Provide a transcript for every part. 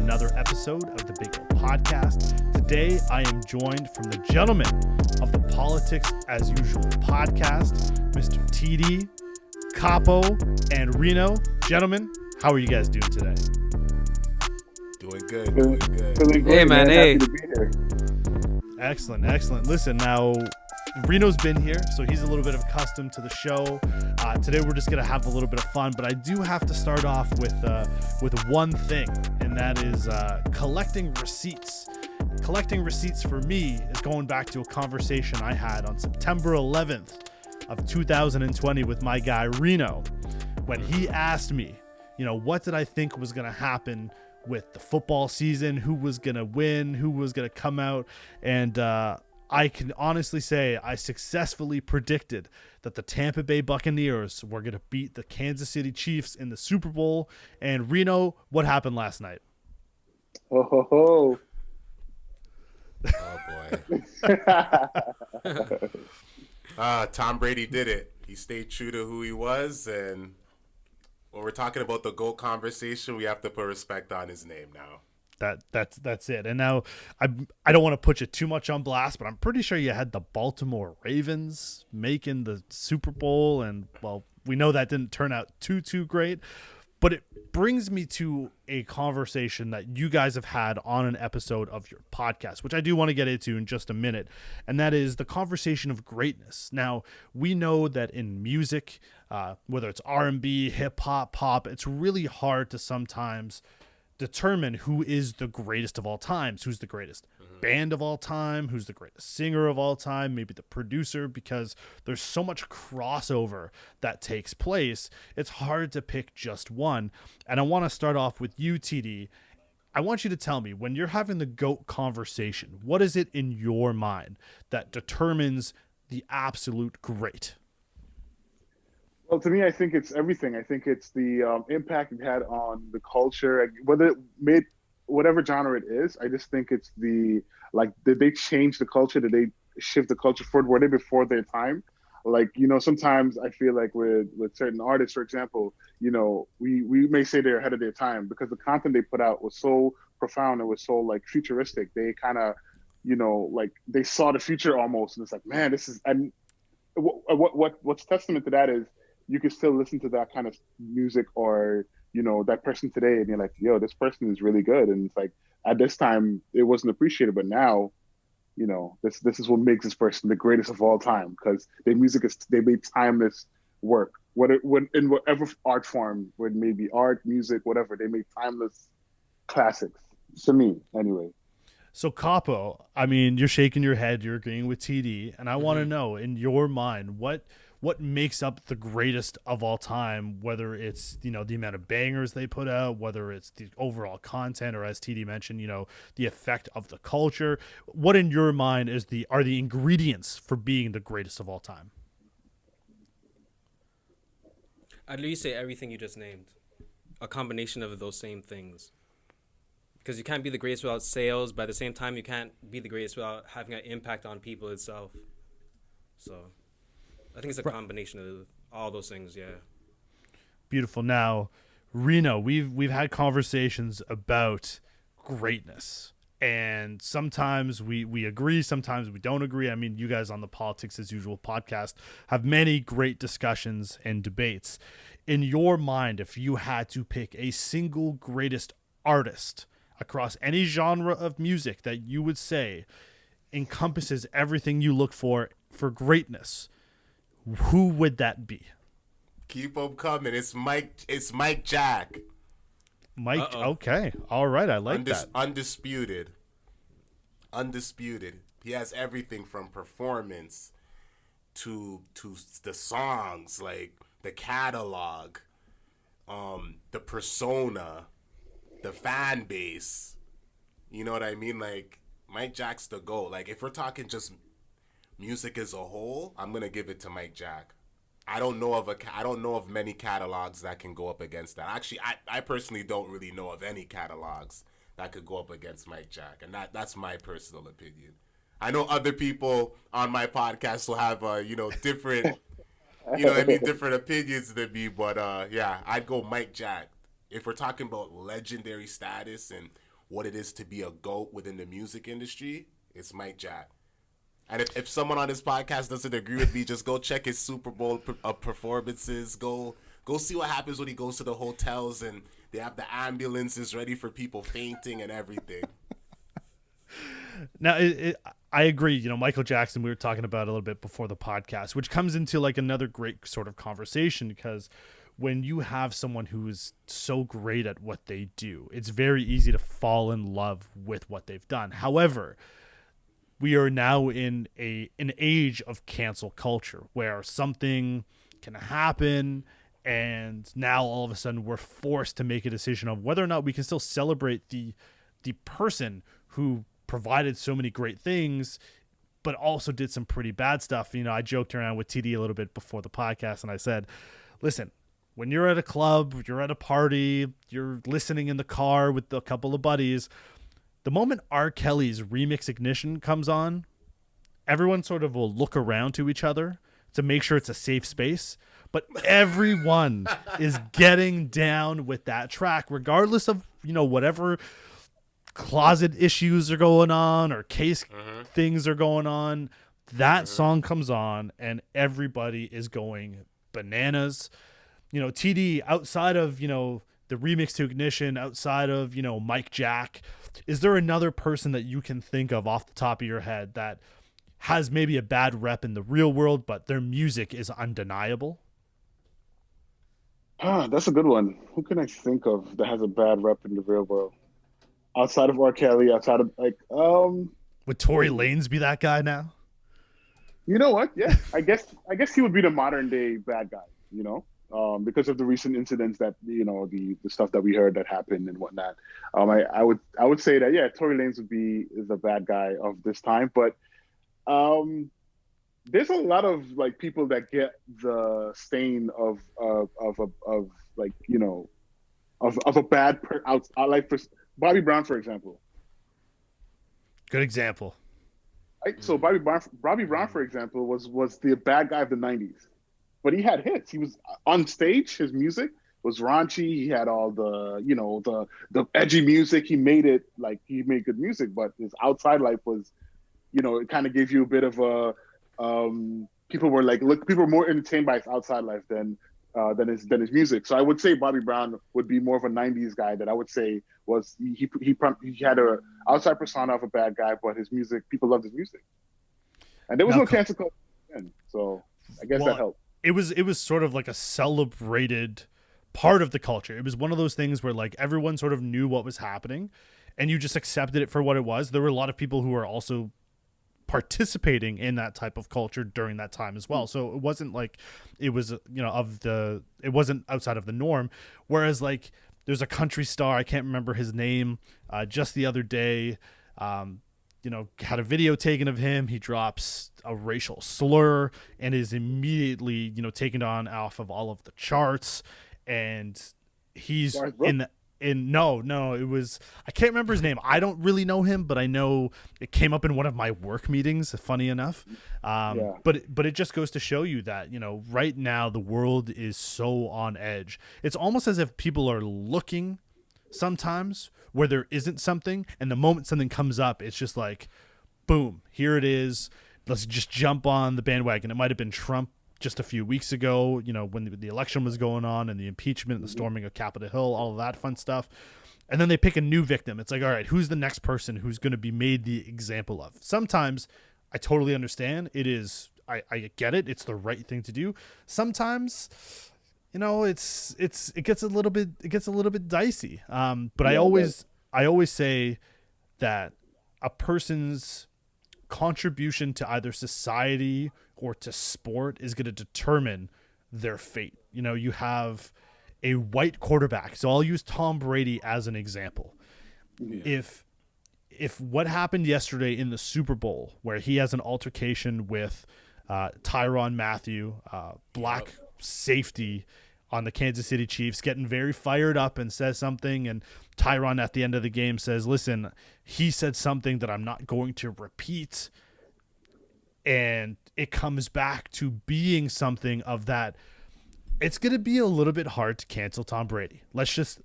another episode of the Big Old Podcast. Today, I am joined from the gentlemen of the Politics as Usual podcast, Mr. TD, Capo, and Rino. Gentlemen, how are you guys doing today? Doing good, doing good. Feeling Hey, great, man, hey. Happy to be here. Excellent. Listen, now Reno's been here, so he's a little bit accustomed to the show. Today we're just gonna have a little bit of fun, but I do have to start off with one thing, and that is collecting receipts. Collecting receipts for me is going back to a conversation I had on September 11th of 2020 with my guy Rino, when he asked me, what did I think was gonna happen with the football season, who was gonna win, who was gonna come out, and I can honestly say I successfully predicted that the Tampa Bay Buccaneers were going to beat the Kansas City Chiefs in the Super Bowl. And Reno, what happened last night? Ho, ho, ho. Oh boy. Tom Brady did it. He stayed true to who he was, and when we're talking about the GOAT conversation, we have to put respect on his name now. That's it. And now I don't want to put you too much on blast, but I'm pretty sure you had the Baltimore Ravens making the Super Bowl, and well, we know that didn't turn out too great. But it brings me to a conversation that you guys have had on an episode of your podcast, which I do want to get into in just a minute, and that is the conversation of greatness. Now, we know that in music, whether it's R&B, hip-hop, pop, it's really hard to sometimes determine who is the greatest of all times, who's the greatest band of all time, who's the greatest singer of all time, maybe the producer, because there's so much crossover that takes place. It's hard to pick just one. And I want to start off with you, TD. I want you to tell me, when you're having the GOAT conversation, what is it in your mind that determines the absolute great? Well, to me, I think it's everything. I think it's the impact it had on the culture, whether it made whatever genre it is. I just think it's did they change the culture? Did they shift the culture forward? Were they before their time? Sometimes I feel like with certain artists, for example, we may say they're ahead of their time because the content they put out was so profound. It was so futuristic. They kind of, they saw the future almost, and it's like, man, this is. And what's testament to that is, you can still listen to that kind of music or, that person today, and you're like, yo, this person is really good. And it's like, at this time, it wasn't appreciated. But now, this is what makes this person the greatest of all time, because their music they made timeless work. In whatever art form, whether it may be art, music, whatever, they made timeless classics. To me, anyway. So Capo, I mean, you're shaking your head, you're agreeing with TD, and I want to know, in your mind, what makes up the greatest of all time, whether it's, the amount of bangers they put out, whether it's the overall content, or as TD mentioned, the effect of the culture. What in your mind are the ingredients for being the greatest of all time? I'd least say everything you just named. A combination of those same things. Because you can't be the greatest without sales, but at the same time, you can't be the greatest without having an impact on people itself. So I think it's a combination of all those things, yeah. Beautiful. Now, Reno, we've had conversations about greatness, and sometimes we agree, sometimes we don't agree. I mean, you guys on the Politics as Usual podcast have many great discussions and debates. In your mind, if you had to pick a single greatest artist across any genre of music that you would say encompasses everything you look for greatness, who would that be? Keep them coming. It's Mike Jack. Mike. Uh-oh. Okay. All right. I like that. Undisputed. He has everything from performance to the songs, like the catalog, the persona, the fan base. You know what I mean? Like, Mike Jack's the GOAT. Like, if we're talking just music as a whole, I'm gonna give it to Mike Jack. I don't know of many catalogs that can go up against that. Actually, I personally don't really know of any catalogs that could go up against Mike Jack, and that's my personal opinion. I know other people on my podcast will have different different opinions than me, but yeah, I'd go Mike Jack. If we're talking about legendary status and what it is to be a GOAT within the music industry, it's Mike Jack. And if someone on this podcast doesn't agree with me, just go check his Super Bowl performances. Go see what happens when he goes to the hotels and they have the ambulances ready for people fainting and everything. Now, I agree. You know, Michael Jackson, we were talking about a little bit before the podcast, which comes into like another great sort of conversation, because when you have someone who is so great at what they do, it's very easy to fall in love with what they've done. However, we are now in an age of cancel culture where something can happen and now all of a sudden we're forced to make a decision of whether or not we can still celebrate the person who provided so many great things but also did some pretty bad stuff. You know, I joked around with TD a little bit before the podcast and I said, listen, when you're at a club, you're at a party, you're listening in the car with a couple of buddies, the moment R. Kelly's Remix Ignition comes on, everyone sort of will look around to each other to make sure it's a safe space. But everyone is getting down with that track, regardless of, you know, whatever closet issues are going on or case things are going on. That song comes on and everybody is going bananas. You know, TD, outside of, you know, the Remix to Ignition, outside of, you know, Mike Jack, is there another person that you can think of off the top of your head that has maybe a bad rep in the real world, but their music is undeniable? That's a good one. Who can I think of that has a bad rep in the real world? Outside of R. Kelly, outside of Would Tory Lanez be that guy now? you know what? Yeah, I guess he would be the modern day bad guy, you know? Because of the recent incidents that, you know, the stuff that we heard that happened and whatnot. I would say that, yeah, Tory Lanez is the bad guy of this time, but there's a lot of like people that get the stain of like, you know, of a bad like for Bobby Brown, for example. Good example. Right? So Bobby Brown, for example, was the bad guy of the '90s. But he had hits. He was on stage. His music was raunchy. He had all the, you know, the edgy music. He made good music. But his outside life was, you know, it kind of gave you a bit of a. People were more entertained by his outside life than his music. So I would say Bobby Brown would be more of a '90s guy that I would say was he had a outside persona of a bad guy, but his music, people loved his music, and there was no cancel culture then. So I guess that helped. It was sort of like a celebrated part of the culture. It was one of those things where like everyone sort of knew what was happening and you just accepted it for what it was. There were a lot of people who were also participating in that type of culture during that time as well. So it wasn't like it was, you know, it wasn't outside of the norm. Whereas like there's a country star, I can't remember his name, just the other day, you know, had a video taken of him. He drops a racial slur and is immediately, you know, taken off of all of the charts. And he's no, it was, I can't remember his name. I don't really know him, but I know it came up in one of my work meetings, funny enough. But it just goes to show you that, you know, right now the world is so on edge. It's almost as if people are looking sometimes where there isn't something, and the moment something comes up, it's just like, boom, here it is. Let's just jump on the bandwagon. It might have been Trump just a few weeks ago, you know, when the election was going on and the impeachment, the storming of Capitol Hill, all of that fun stuff. And then they pick a new victim. It's like, all right, who's the next person who's going to be made the example of? Sometimes I totally understand. It is, I get it. It's the right thing to do. Sometimes, you know, it gets a little bit dicey. But I always say that a person's contribution to either society or to sport is going to determine their fate. You know, you have a white quarterback. So I'll use Tom Brady as an example. Yeah. If what happened yesterday in the Super Bowl, where he has an altercation with Tyrann Mathieu, black safety on the Kansas City Chiefs, getting very fired up and says something, and Tyrann at the end of the game says, listen, he said something that I'm not going to repeat. And it comes back to being something of that It's going to be a little bit hard to cancel Tom Brady. Let's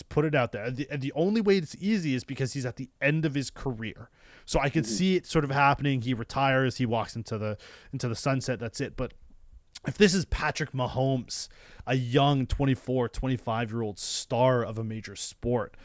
put it out there. The only way it's easy is because he's at the end of his career. So I could see it sort of happening. He retires, he walks into the sunset. That's it. But if this is Patrick Mahomes, a young 24, 25-year-old star of a major sport,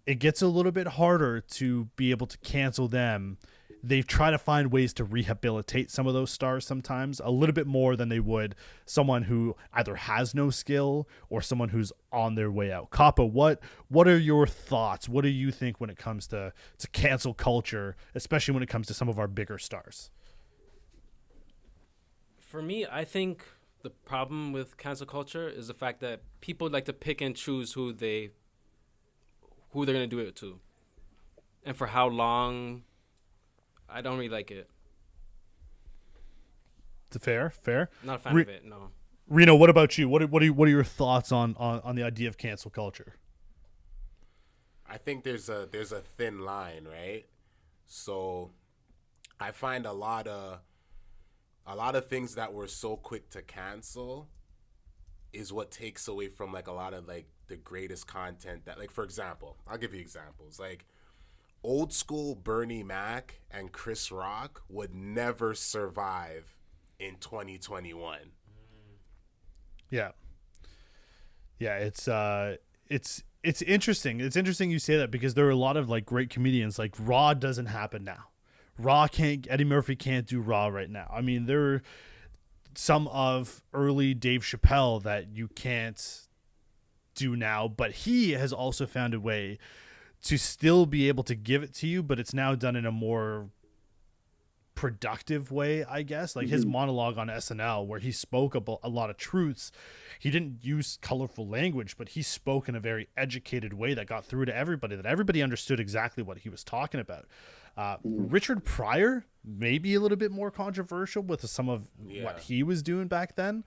it gets a little bit harder to be able to cancel them. They've tried to find ways to rehabilitate some of those stars sometimes a little bit more than they would someone who either has no skill or someone who's on their way out. Capo, what are your thoughts? What do you think when it comes to cancel culture, especially when it comes to some of our bigger stars? For me, I think the problem with cancel culture is the fact that people like to pick and choose who they're going to do it to. And for how long, I don't really like it. Fair. Not a fan of it, no. Rino, what about you? What are your thoughts on the idea of cancel culture? I think there's a thin line, right? So I find a lot of things that we're so quick to cancel is what takes away from like a lot of like the greatest content that, like, for example, I'll give you examples. Like old school Bernie Mac and Chris Rock would never survive in 2021. Yeah, it's interesting. It's interesting you say that because there are a lot of like great comedians. Like Raw doesn't happen now. Eddie Murphy can't do Raw right now. I mean, there are some of early Dave Chappelle that you can't do now, but he has also found a way to still be able to give it to you, but it's now done in a more productive way, I guess. Like his monologue on SNL where he spoke about a lot of truths. He didn't use colorful language, but he spoke in a very educated way that got through to everybody, that everybody understood exactly what he was talking about. Richard Pryor may be a little bit more controversial with some of what he was doing back then.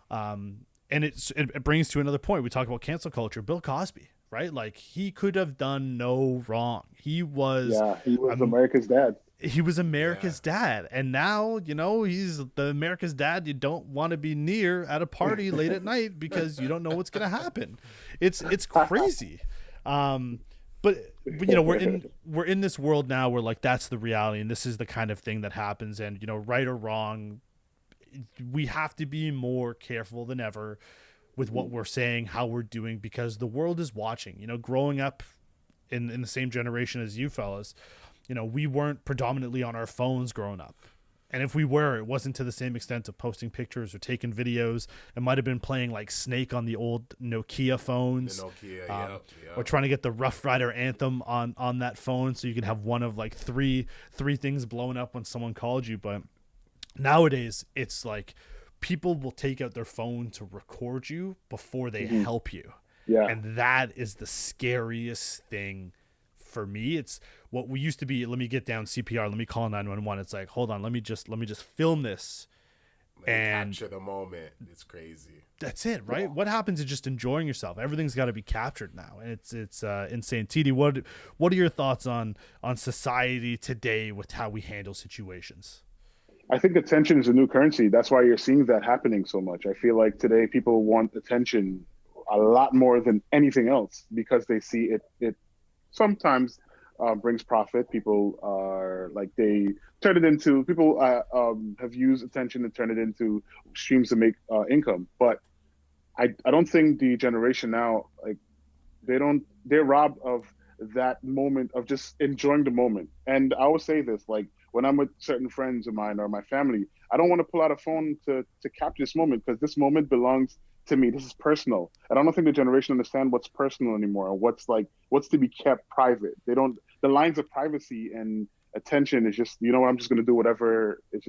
And it brings to another point. We talk about cancel culture. Bill Cosby, right? Like he could have done no wrong. He was America's dad. He was America's dad. And now, he's the America's dad you don't want to be near at a party late at night because you don't know what's going to happen. It's crazy. But we're in this world now where like that's the reality and this is the kind of thing that happens, and right or wrong, we have to be more careful than ever with what we're saying, how we're doing, because the world is watching. Growing up in the same generation as you fellas, we weren't predominantly on our phones growing up. And if we were, it wasn't to the same extent of posting pictures or taking videos. It might have been playing like Snake on the old Nokia phones. Or trying to get the Rough Rider anthem on that phone so you can have one of like three things blowing up when someone called you. But nowadays, it's like people will take out their phone to record you before they help you. Yeah. And that is the scariest thing for me. It's what we used to be. Let me get down CPR. Let me call 911. It's like, hold on. Let me just film this and capture the moment. It's crazy. That's it, right? Yeah. What happens is just enjoying yourself. Everything's got to be captured now, and it's insane. TD, what are your thoughts on society today with how we handle situations? I think attention is a new currency. That's why you're seeing that happening so much. I feel like today people want attention a lot more than anything else because they see it sometimes brings profit. People are like, they turn it into, people have used attention and turn it into streams to make income. But I don't think the generation now, like they're robbed of that moment of just enjoying the moment. And I always say this, like when I'm with certain friends of mine or my family, I don't want to pull out a phone to capture this moment because this moment belongs to me. This is personal. And I don't think the generation understand what's personal anymore. What's to be kept private. They don't, the lines of privacy and attention is just, I'm just going to do whatever. It's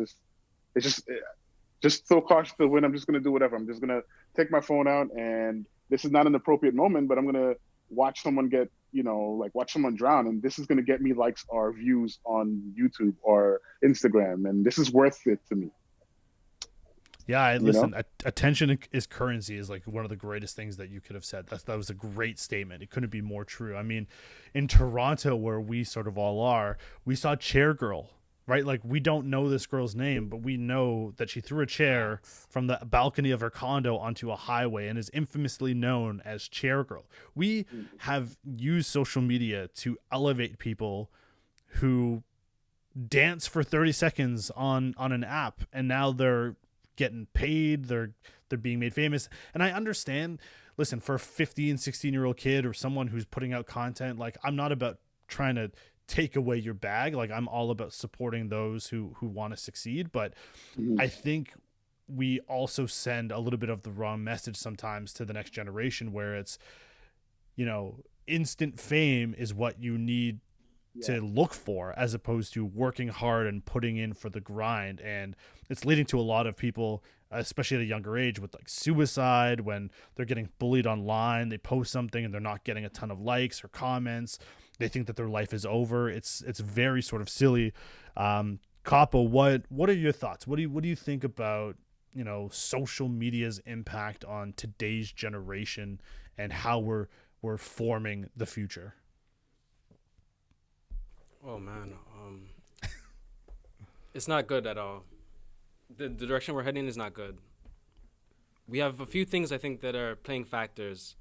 just so cautious to win. I'm just going to do whatever. I'm just going to take my phone out, and this is not an appropriate moment, but I'm going to watch someone get, watch someone drown. And this is going to get me likes or views on YouTube or Instagram. And this is worth it to me. Yeah, listen, attention is currency is like one of the greatest things that you could have said. That was a great statement. It couldn't be more true. I mean, in Toronto, where we sort of all are, we saw Chair Girl right? Like, we don't know this girl's name, but we know that she threw a chair from the balcony of her condo onto a highway and is infamously known as Chair Girl. We have used social media to elevate people who dance for 30 seconds on an app, and now they're getting paid, they're being made famous. And I understand, listen, for a 15, 16-year-old kid or someone who's putting out content, like, I'm not about trying to take away your bag. Like, I'm all about supporting those who want to succeed. But I think we also send a little bit of the wrong message sometimes to the next generation, where it's, instant fame is what you need to look for, as opposed to working hard and putting in for the grind. And it's leading to a lot of people, especially at a younger age, with like suicide. When they're getting bullied online, they post something and they're not getting a ton of likes or comments, they think that their life is over. It's very sort of silly. Capo, what are your thoughts? What do you think about, social media's impact on today's generation and how we're forming the future? Oh man, it's not good at all. The direction we're heading is not good. We have a few things I think that are playing factors.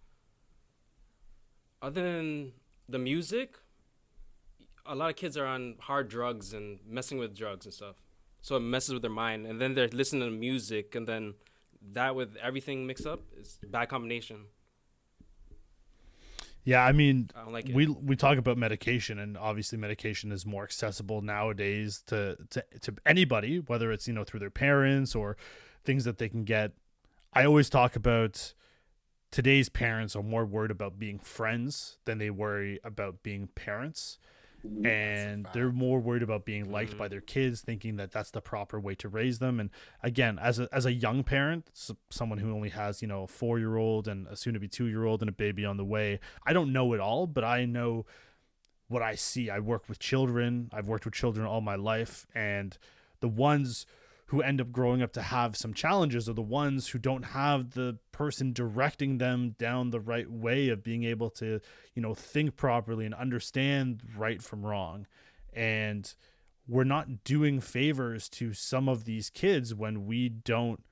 Other than the music, a lot of kids are on hard drugs and messing with drugs and stuff. So it messes with their mind, and then they're listening to music, and then that with everything mixed up is a bad combination. Yeah, I mean, I don't like it. we talk about medication, and obviously medication is more accessible nowadays to anybody, whether it's, through their parents or things that they can get. I always talk about today's parents are more worried about being friends than they worry about being parents. And they're more worried about being liked by their kids, thinking that that's the proper way to raise them. And again, as a young parent, someone who only has, a 4-year-old and a soon-to-be 2-year-old and a baby on the way, I don't know it all, but I know what I see. I work with children. I've worked with children all my life, and the ones who end up growing up to have some challenges are the ones who don't have the person directing them down the right way of being able to, think properly and understand right from wrong. And we're not doing favors to some of these kids when we don't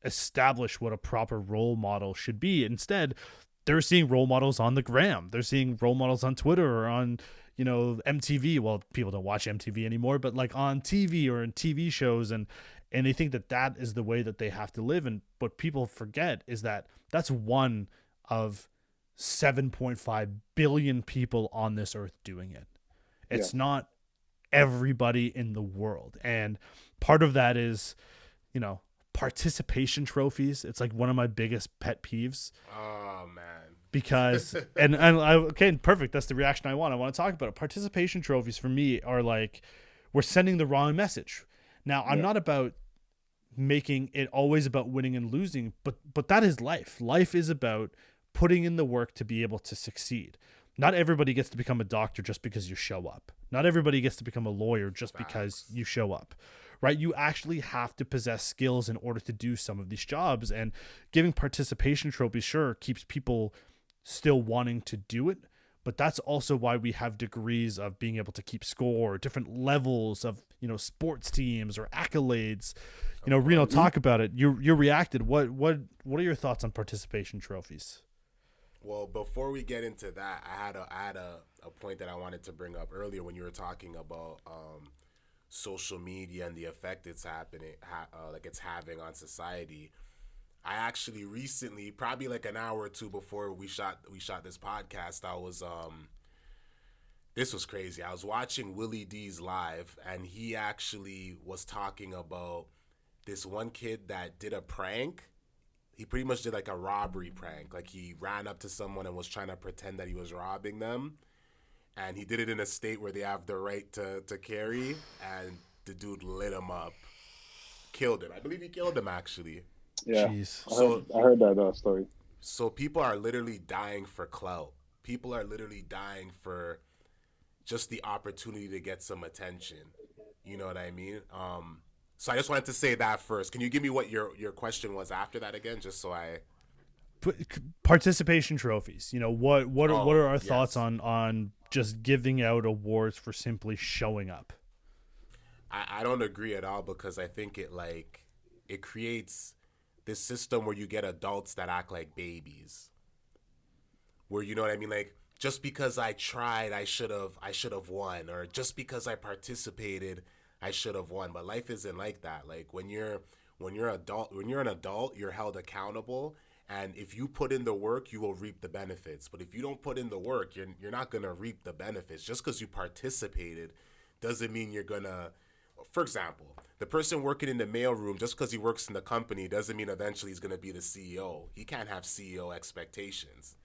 establish what a proper role model should be. Instead, they're seeing role models on the gram. They're seeing role models on Twitter or on, MTV. Well, people don't watch MTV anymore, but like on TV or in TV shows, and they think that that is the way that they have to live. And what people forget is that that's one of 7.5 billion people on this earth doing it. It's not everybody in the world. And part of that is, participation trophies. It's like one of my biggest pet peeves. Oh man. Because okay, perfect. That's the reaction I want. I want to talk about it. Participation trophies for me are like, we're sending the wrong message. Now, I'm not about making it always about winning and losing, but that is life. Life is about putting in the work to be able to succeed. Not everybody gets to become a doctor just because you show up. Not everybody gets to become a lawyer just because you show up, right? You actually have to possess skills in order to do some of these jobs, and giving participation trophies, sure, keeps people still wanting to do it. But that's also why we have degrees of being able to keep score, different levels of, sports teams or accolades. Reno, talk about it. You reacted. What are your thoughts on participation trophies? Well, before we get into that, I had a point that I wanted to bring up earlier when you were talking about social media and the effect it's it's having on society. I actually recently, probably like an hour or two before we shot this podcast, I was this was crazy. I was watching Willie D's live, and he actually was talking about this one kid that did a prank. He pretty much did like a robbery prank. Like, he ran up to someone and was trying to pretend that he was robbing them, and he did it in a state where they have the right to carry, and the dude lit him up, killed him. I believe he killed him, actually. Yeah, Jeez. I heard that story. So people are literally dying for clout. People are literally dying for just the opportunity to get some attention. You know what I mean? So I just wanted to say that first. Can you give me what your question was after that again, just so I... Participation trophies. What are our thoughts on just giving out awards for simply showing up? I don't agree at all, because I think it creates this system where you get adults that act like babies. Where, you know what I mean? Like, just because I tried, I should have won, or just because I participated, I should have won. But life isn't like that. Like, when you're an adult, you're held accountable, and if you put in the work, you will reap the benefits. But if you don't put in the work, you're not gonna reap the benefits. Just because you participated doesn't mean you're gonna. For example, the person working in the mailroom, just because he works in the company, doesn't mean eventually he's gonna be the CEO. He can't have CEO expectations.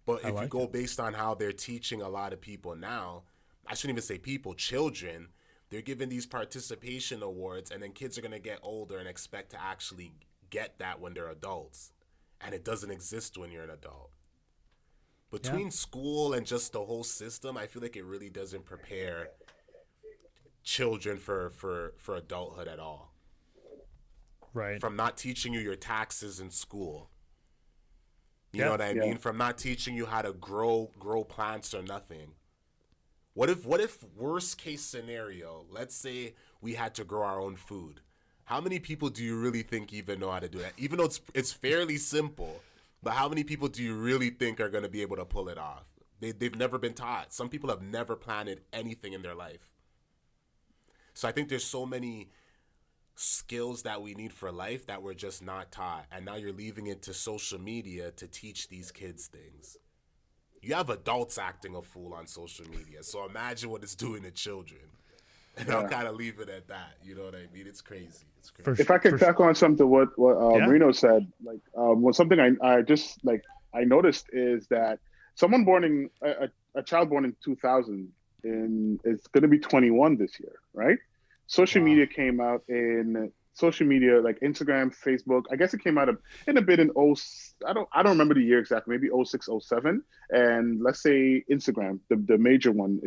But if you go based on how they're teaching a lot of people now, I shouldn't even say people, children, they're given these participation awards, and then kids are going to get older and expect to actually get that when they're adults. And it doesn't exist when you're an adult. Between school and just the whole system, I feel like it really doesn't prepare children for adulthood at all. Right. From not teaching you your taxes in school. You know what I mean? From not teaching you how to grow plants or nothing. What if worst case scenario, let's say we had to grow our own food. How many people do you really think even know how to do that? Even though it's fairly simple, but how many people do you really think are going to be able to pull it off? They've never been taught. Some people have never planted anything in their life. So I think there's so many skills that we need for life that we're just not taught, and now you're leaving it to social media to teach these kids things. You have adults acting a fool on social media, so imagine what it's doing to children. And I'll kind of leave it at that. You know what I mean? It's crazy. If I could tack on something what Rino said, like something I just like I noticed is that someone born in a child born in 2000 is going to be 21 this year, right? Social media came out in social media like Instagram, Facebook. I guess it came out in a bit in I don't remember the year exactly, maybe 06, 07. And let's say Instagram, the major one,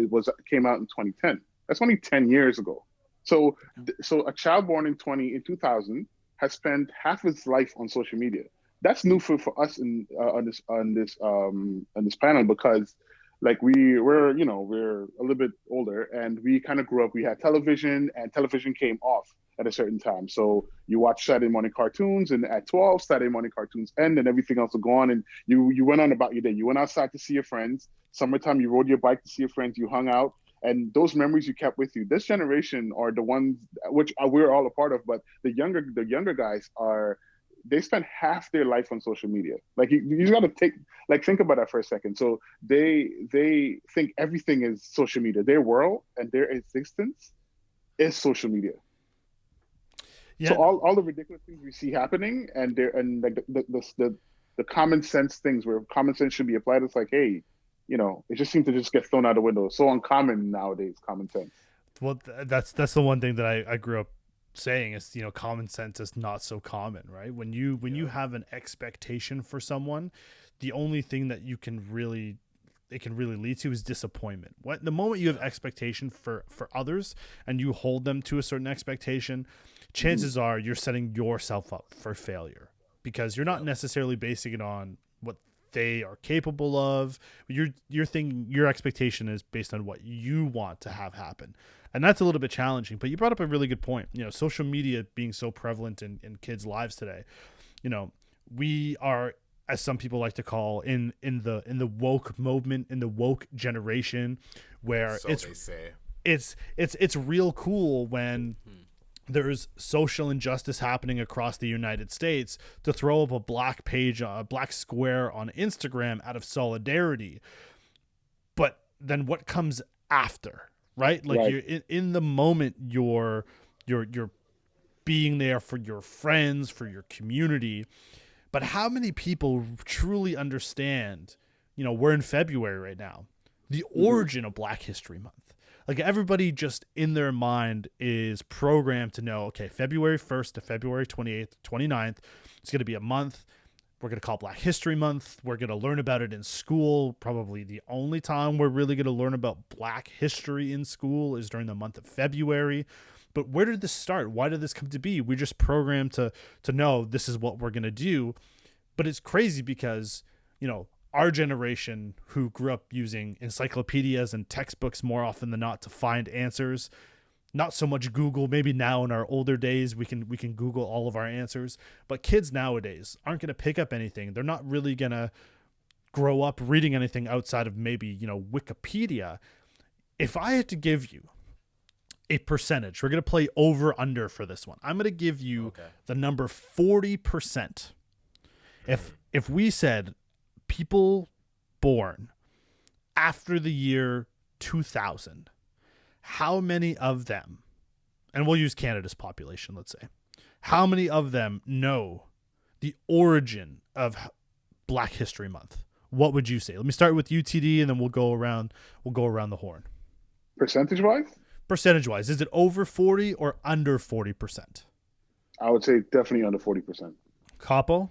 came out in 2010. That's only 10 years ago. So a child born in 2000 has spent half his life on social media. That's new for us on this panel, because like we're a little bit older, and we kind of grew up. We had television, and television came off at a certain time. So you watch Saturday morning cartoons, and at 12, Saturday morning cartoons end, and everything else will go on. And you went on about your day. You went outside to see your friends. Summertime, you rode your bike to see your friends. You hung out, and those memories you kept with you. This generation are the ones which we're all a part of, but the younger guys they spend half their life on social media. Like you just got to think about that for a second. So they think everything is social media. Their world and their existence is social media. Yeah. So all the ridiculous things we see happening, and like the common sense things where common sense should be applied. It's like, hey, it just seems to just get thrown out the window. It's so uncommon nowadays, common sense. Well, that's the one thing that I grew up saying is, common sense is not so common, right? When you have an expectation for someone, the only thing that it can really lead to is disappointment. The moment you have expectation for others and you hold them to a certain expectation, chances are you're setting yourself up for failure, because you're not necessarily basing it on what they are capable of. Your expectation is based on what you want to have happen. And that's a little bit challenging, but you brought up a really good point. Social media being so prevalent in kids' lives today. We are, as some people like to call, in the woke movement, in the woke generation, where it's real cool when there's social injustice happening across the United States to throw up a black square on Instagram out of solidarity. But then what comes after? Right? Like you're in the moment, you're being there for your friends, for your community. But how many people truly understand, we're in February right now, the origin of Black History Month? Like everybody just in their mind is programmed to know, okay, February 1st to February 28th, 29th, it's going to be a month. We're going to call it Black History Month. We're going to learn about it in school. Probably the only time we're really going to learn about Black history in school is during the month of February. But where did this start? Why did this come to be? We're just programmed to know this is what we're going to do. But it's crazy because, our generation, who grew up using encyclopedias and textbooks more often than not to find answers, not so much Google. Maybe now in our older days we can Google all of our answers, but kids nowadays aren't going to pick up anything. They're not really going to grow up reading anything outside of maybe, you know, Wikipedia. If I had to give you a percentage, we're going to play over under for this one. I'm going to give you the number 40%. If we said people born after the year 2000, how many of them, and we'll use Canada's population, let's say, how many of them know the origin of Black History Month? What would you say? Let me start with UTD, and then we'll go around the horn. Percentage-wise? Percentage-wise, is it over 40 or under 40%? I would say definitely under 40%. Capo?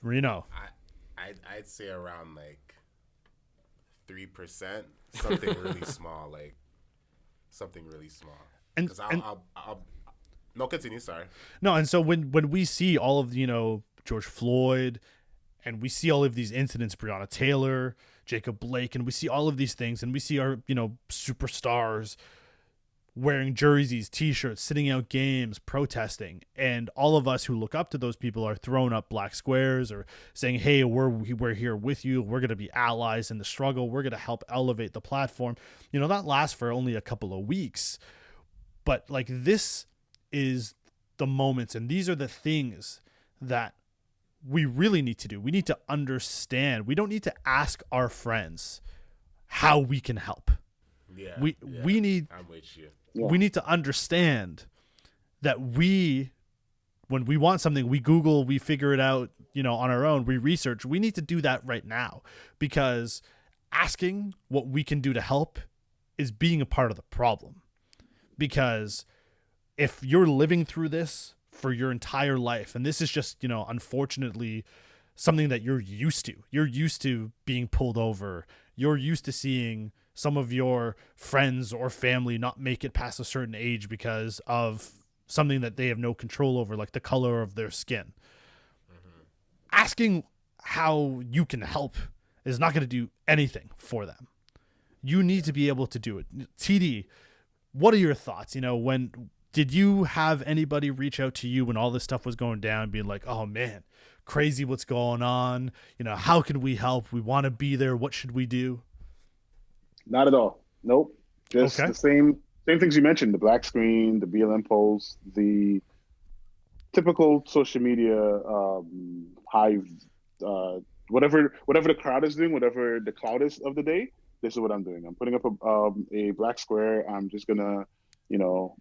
Reno? I'd say around like 3%, something really small, like something really small. Because I'll no, continue. Sorry. No, and so when we see all of, you know, George Floyd, and we see all of these incidents, Breonna Taylor, Jacob Blake, and we see all of these things, and we see our, you know, superstars wearing jerseys, T-shirts, sitting out games, protesting, and all of us who look up to those people are throwing up black squares or saying, hey, we're here with you, we're going to be allies in the struggle, we're going to help elevate the platform. You know, that lasts for only a couple of weeks, but like, this is the moments, and these are the things that we really need to do. We need to understand. We don't need to ask our friends how we can help. Yeah, we need. I'm with you. Yeah. We need to understand that when we want something, we Google, we figure it out, you know, on our own, we research. We need to do that right now, because asking what we can do to help is being a part of the problem. Because if you're living through this for your entire life, and this is just, you know, unfortunately something that you're used to being pulled over, you're used to seeing some of your friends or family not make it past a certain age because of something that they have no control over, like the color of their skin. Mm-hmm. Asking how you can help is not going to do anything for them. You need to be able to do it. TD, what are your thoughts? You know, did you have anybody reach out to you when all this stuff was going down, being like, oh man, crazy what's going on? You know, how can we help? We want to be there. What should we do? Not at all. Nope. Just the same things you mentioned, the black screen, the BLM post, the typical social media hive, whatever the crowd is doing, whatever the cloud is of the day, this is what I'm doing. I'm putting up a black square. I'm just going to, you know,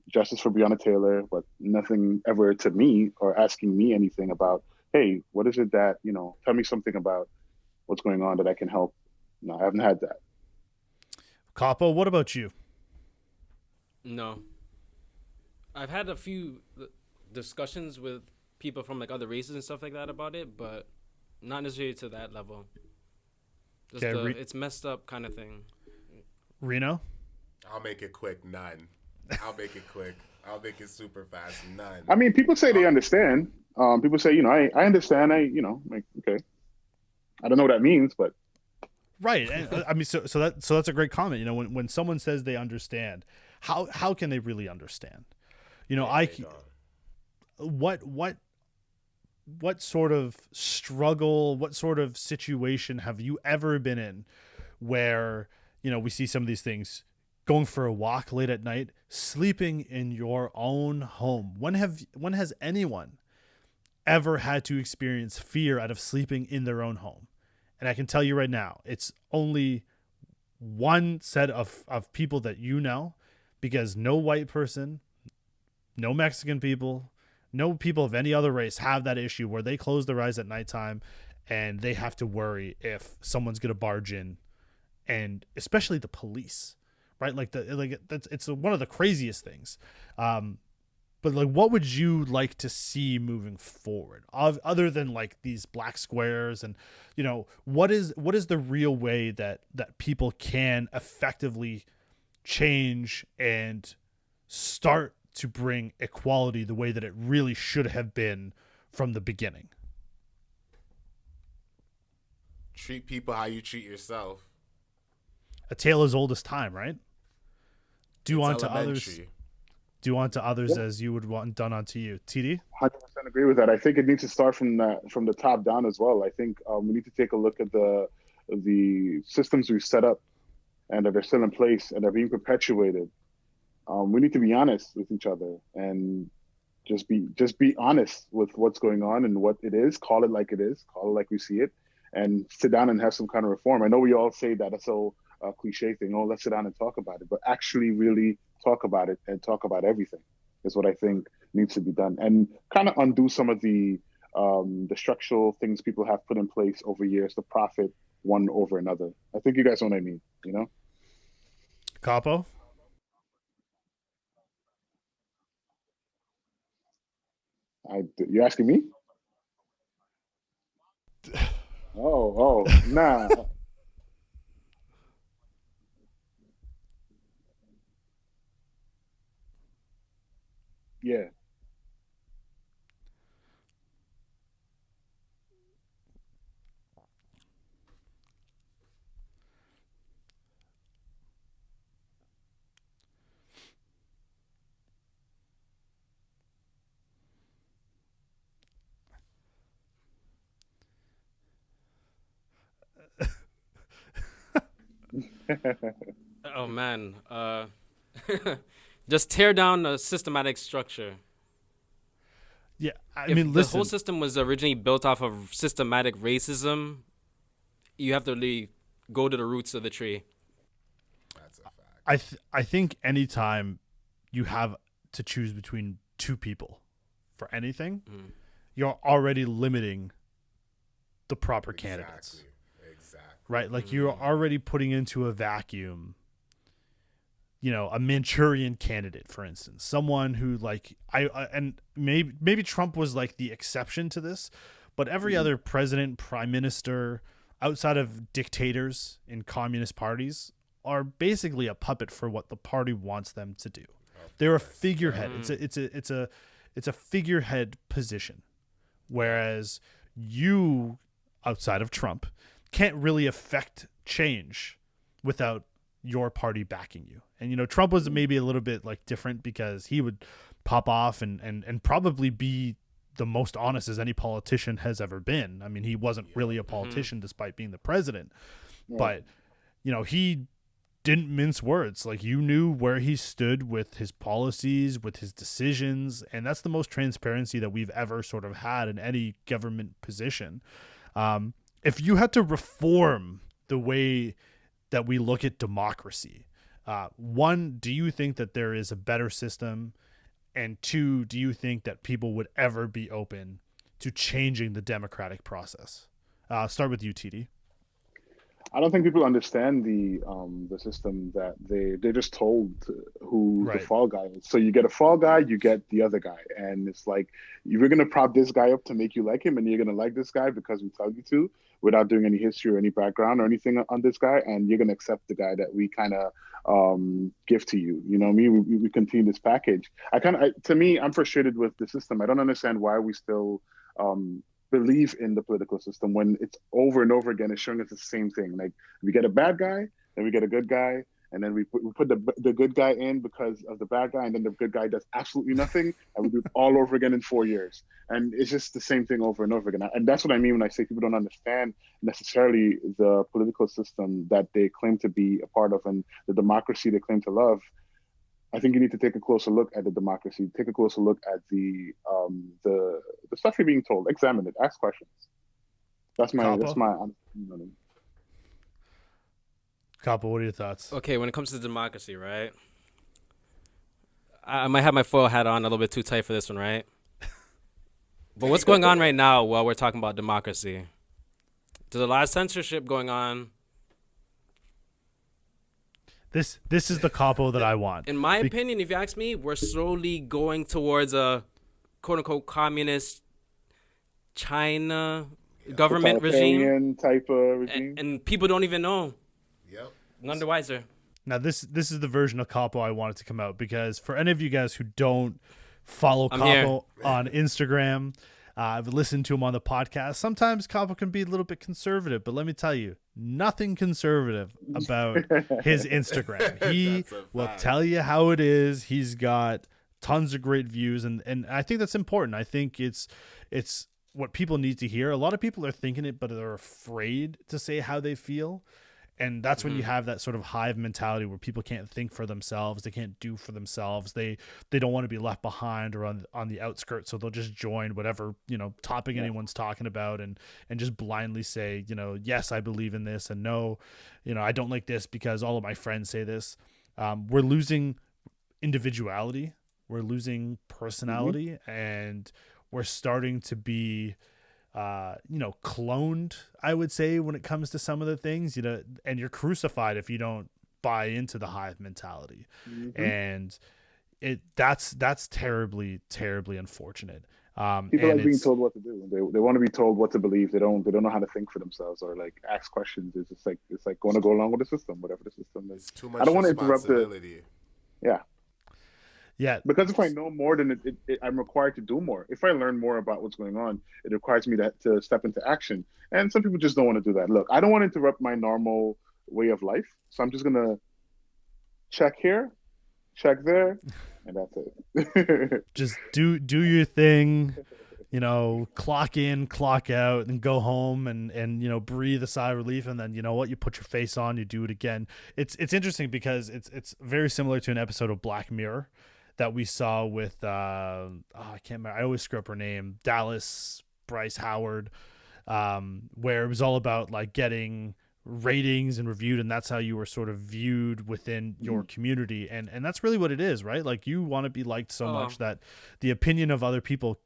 justice for Breonna Taylor, but nothing ever to me or asking me anything about, hey, what is it that, you know, tell me something about what's going on that I can help. No, I haven't had that. Capo, what about you? No. I've had a few discussions with people from like other races and stuff like that about it, but not necessarily to that level. Just it's messed up kind of thing. Reno? I'll make it quick. None. I'll make it quick. I'll make it super fast. None. I mean, people say they understand. People say, you know, I understand. You know, like, okay. I don't know what that means, but. Right. And, I mean, so that's a great comment. You know, when someone says they understand, how can they really understand? You know, what sort of struggle, what sort of situation have you ever been in where, you know, we see some of these things, going for a walk late at night, sleeping in your own home? When has anyone ever had to experience fear out of sleeping in their own home? And I can tell you right now, it's only one set of people that you know, because no white person, no Mexican people, no people of any other race have that issue where they close their eyes at nighttime and they have to worry if someone's going to barge in, and especially the police, right? It's one of the craziest things. But like, what would you like to see moving forward, other than like these black squares? And, you know, what is the real way that people can effectively change and start to bring equality the way that it really should have been from the beginning? Treat people how you treat yourself. a tale as old as time, right? Do It's unto others. elementary. Do unto others Yeah. as you would want done unto you. TD. 100% agree with that. I think it needs to start from the top down as well. I think we need to take a look at the systems we've set up and that are still in place and are being perpetuated. We need to be honest with each other and just be honest with what's going on and what it is. Call it like it is. Call it like we see it, and sit down and have some kind of reform. I know we all say that it's so cliche thing. Oh, let's sit down and talk about it, but actually, really talk about it and talk about everything is what I think needs to be done, and kind of undo some of the structural things people have put in place over years to profit one over another. I think you guys know what I mean. You know. Capo. You asking me? Oh, nah. Yeah. Oh man, just tear down the systematic structure. Yeah, I If mean, the listen. whole system was originally built off of systematic racism, you have to really go to the roots of the tree. That's a fact. I think anytime you have to choose between two people for anything, you're already limiting the proper candidates, Exactly. right? Like you're already putting into a vacuum, a Manchurian candidate, for instance, someone who like and maybe Trump was like the exception to this, but every other president, prime minister, outside of dictators in communist parties, are basically a puppet for what the party wants them to do. They're a figurehead. It's a figurehead position, whereas you, outside of Trump, can't really affect change without your party backing you. And Trump was maybe a little bit like different because he would pop off and probably be the most honest as any politician has ever been. I mean, he wasn't really a politician despite being the president, but he didn't mince words. Like, you knew where he stood with his policies, with his decisions, and that's the most transparency that we've ever sort of had in any government position. If you had to reform the way that we look at democracy, one, do you think that there is a better system? And two, do you think that people would ever be open to changing the democratic process? Start with you, TD. I don't think people understand the system that they're just told who Right. the fall guy is. So you get a fall guy, you get the other guy, and it's like you're gonna prop this guy up to make you like him, and you're gonna like this guy because we tell you to, without doing any history or any background or anything on this guy, and you're gonna accept the guy that we kind of give to you. You know what I mean? We continue this package. To me, I'm frustrated with the system. I don't understand why we still believe in the political system when it's over and over again. It's showing us the same thing. Like, we get a bad guy, then we get a good guy, and then we put the good guy in because of the bad guy, and then the good guy does absolutely nothing, and we do it all over again in 4 years. And it's just the same thing over and over again. And that's what I mean when I say people don't understand necessarily the political system that they claim to be a part of and the democracy they claim to love. I think you need to take a closer look at the democracy, take a closer look at the stuff you're being told, examine it, ask questions. That's my Capo, what are your thoughts? Okay, when it comes to democracy, right? I might have my foil hat on a little bit too tight for this one, right? But what's going on right now while we're talking about democracy? There's a lot of censorship going on. This is the Capo that I want. In my opinion, if you ask me, we're slowly going towards a quote-unquote communist China government regime. Type of regime. And people don't even know. Yep. None the wiser. Now, this is the version of Capo I wanted to come out, because for any of you guys who don't follow Capo on Instagram, I've listened to him on the podcast. Sometimes Capo can be a little bit conservative, but let me tell you, nothing conservative about his Instagram. He That's a will fact. tell you how it is. He's got tons of great views, and I think that's important. I think it's what people need to hear. A lot of people are thinking it, but they're afraid to say how they feel. And that's when you have that sort of hive mentality where people can't think for themselves, they can't do for themselves, they don't want to be left behind or on the outskirts, so they'll just join whatever topic anyone's talking about and just blindly say yes, I believe in this, and no, I don't like this because all of my friends say this. We're losing individuality, we're losing personality, and we're starting to be cloned, I would say, when it comes to some of the things, and you're crucified if you don't buy into the hive mentality. And that's terribly, terribly unfortunate. People and like being told what to do. They want to be told what to believe. They don't know how to think for themselves or like ask questions. It's like going to go along with the system, whatever the system is. It's too much I don't want to interrupt it. responsibility. Yeah, Because if I know more, then I'm required to do more. If I learn more about what's going on, it requires me to step into action. And some people just don't want to do that. Look, I don't want to interrupt my normal way of life, so I'm just gonna check here, check there, and that's it. just do your thing, clock in, clock out, and go home and breathe a sigh of relief, and then you put your face on, you do it again. It's interesting because it's very similar to an episode of Black Mirror that we saw with I can't remember, I always screw up her name, Dallas Bryce Howard, where it was all about like getting ratings and reviewed, and that's how you were sort of viewed within your community, and that's really what it is, right? Like you want to be liked so much that the opinion of other people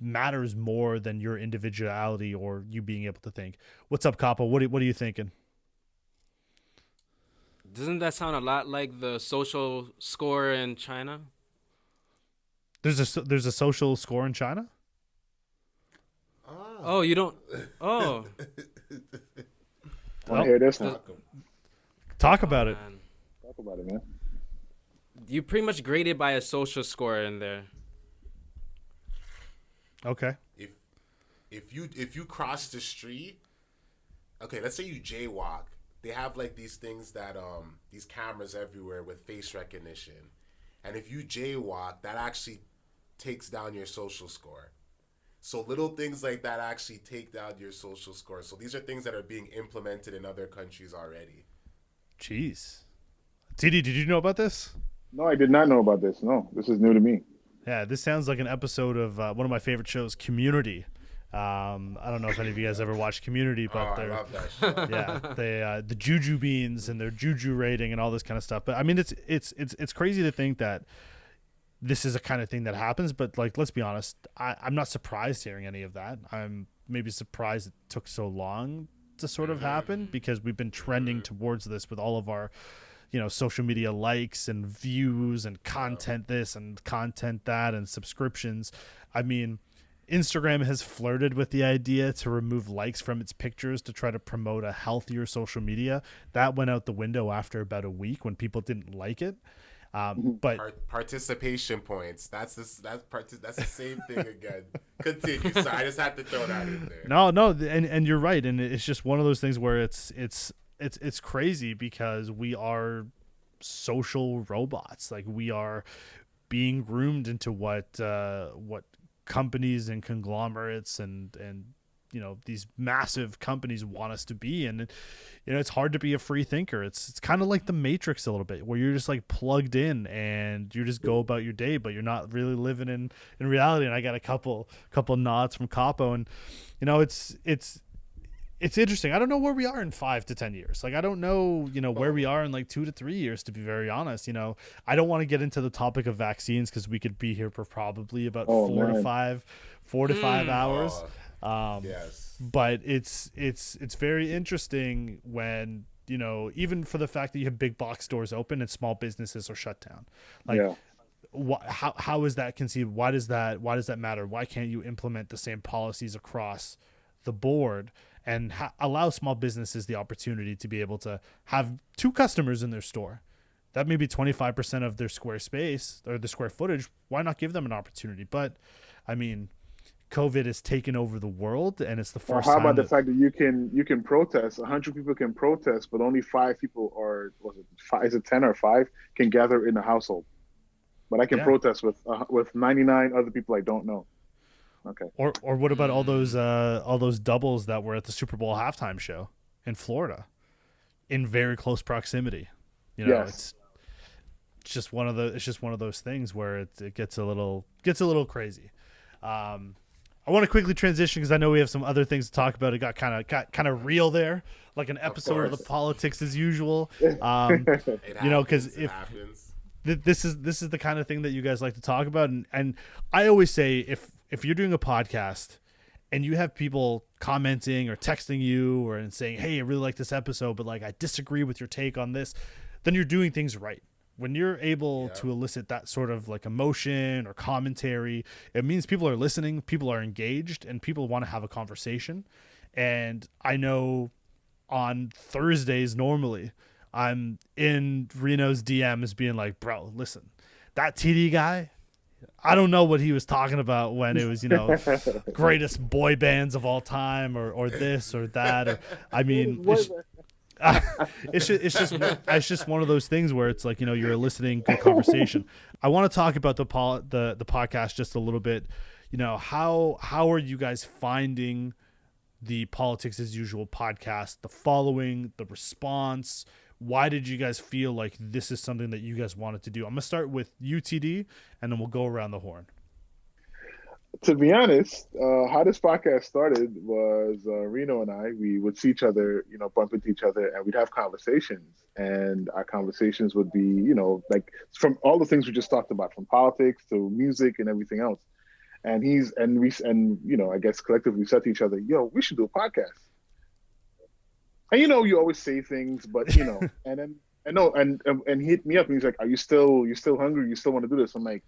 matters more than your individuality or you being able to think. What's up, Capo? What are you thinking? Doesn't that sound a lot like the social score in China? There's a social score in China? Oh, you don't. Oh, Want to hear this? Talk about it. man. Talk about it, man. You pretty much graded by a social score in there. Okay. If you cross the street, okay, let's say you jaywalk. They have like these things that these cameras everywhere with face recognition, and if you jaywalk, that actually takes down your social score. So little things like that actually take down your social score. So these are things that are being implemented in other countries already. Jeez. TD, did you know about this? No, I did not know about this. No, this is new to me. Yeah, this sounds like an episode of one of my favorite shows, Community. I don't know if any of you guys ever watched Community, but I they're love that show. yeah, they the juju beans and their juju rating and all this kind of stuff. But I mean, it's crazy to think that this is a kind of thing that happens. But like, let's be honest, I'm not surprised hearing any of that. I'm maybe surprised it took so long to sort of happen because we've been trending towards this with all of our social media likes and views and content this and content that and subscriptions. I mean, Instagram has flirted with the idea to remove likes from its pictures to try to promote a healthier social media. That went out the window after about a week when people didn't like it. But Participation points. That's the same thing again. Continue. Sorry, I just had to throw that in there. no, and you're right, and it's just one of those things where it's crazy because we are social robots. Like we are being groomed into what companies and conglomerates and these massive companies want us to be, and it's hard to be a free thinker. It's kind of like the Matrix a little bit, where you're just like plugged in and you just go about your day, but you're not really living in reality. And I got a couple nods from Capo, and it's interesting. I don't know where we are in 5 to 10 years. Like, I don't know, where we are in like 2 to 3 years, to be very honest. I don't want to get into the topic of vaccines because we could be here for probably about 4 to 5 hours. Yes. But it's very interesting when, even for the fact that you have big box stores open and small businesses are shut down. Like, how is that conceived? Why does that matter? Why can't you implement the same policies across the board and allow small businesses the opportunity to be able to have 2 customers in their store? That may be 25% of their square space or the square footage. Why not give them an opportunity? But I mean, COVID has taken over the world, and it's the Or first how time about the that fact that you can protest? 100 people can protest, but only 5 people, or was it five? Is it 10 or 5 can gather in a household? But I can yeah. protest with 99 other people I don't know. Okay. Or what about all those doubles that were at the Super Bowl halftime show in Florida in very close proximity? You know, Yes. it's just one of those things where it gets a little crazy. I want to quickly transition because I know we have some other things to talk about. It got kind of real there, like an episode of the course. politics as usual. It You know, because happens. It happens. this is the kind of thing that you guys like to talk about, and I always say if you're doing a podcast and you have people commenting or texting you or and saying, hey, I really like this episode, but like I disagree with your take on this, then you're doing things right. When you're able to elicit that sort of like emotion or commentary, it means people are listening, people are engaged, and people want to have a conversation. And I know on Thursdays normally I'm in Reno's DMs being like, bro, listen, that TD guy, I don't know what he was talking about when it was, greatest boy bands of all time or this or that. Or, I mean, it's just one of those things where it's like, you're eliciting good conversation. I want to talk about the podcast just a little bit. How are you guys finding the Politics as Usual podcast, the following, the response? Why did you guys feel like this is something that you guys wanted to do? I'm gonna start with UTD, and then we'll go around the horn. To be honest, how this podcast started was Reno and we would see each other, bump into each other, and we'd have conversations. And our conversations would be, like from all the things we just talked about, from politics to music and everything else. And I guess collectively said to each other, yo, we should do a podcast. And you always say things, but and then and he hit me up and he's like, you still hungry? You still want to do this? I'm like,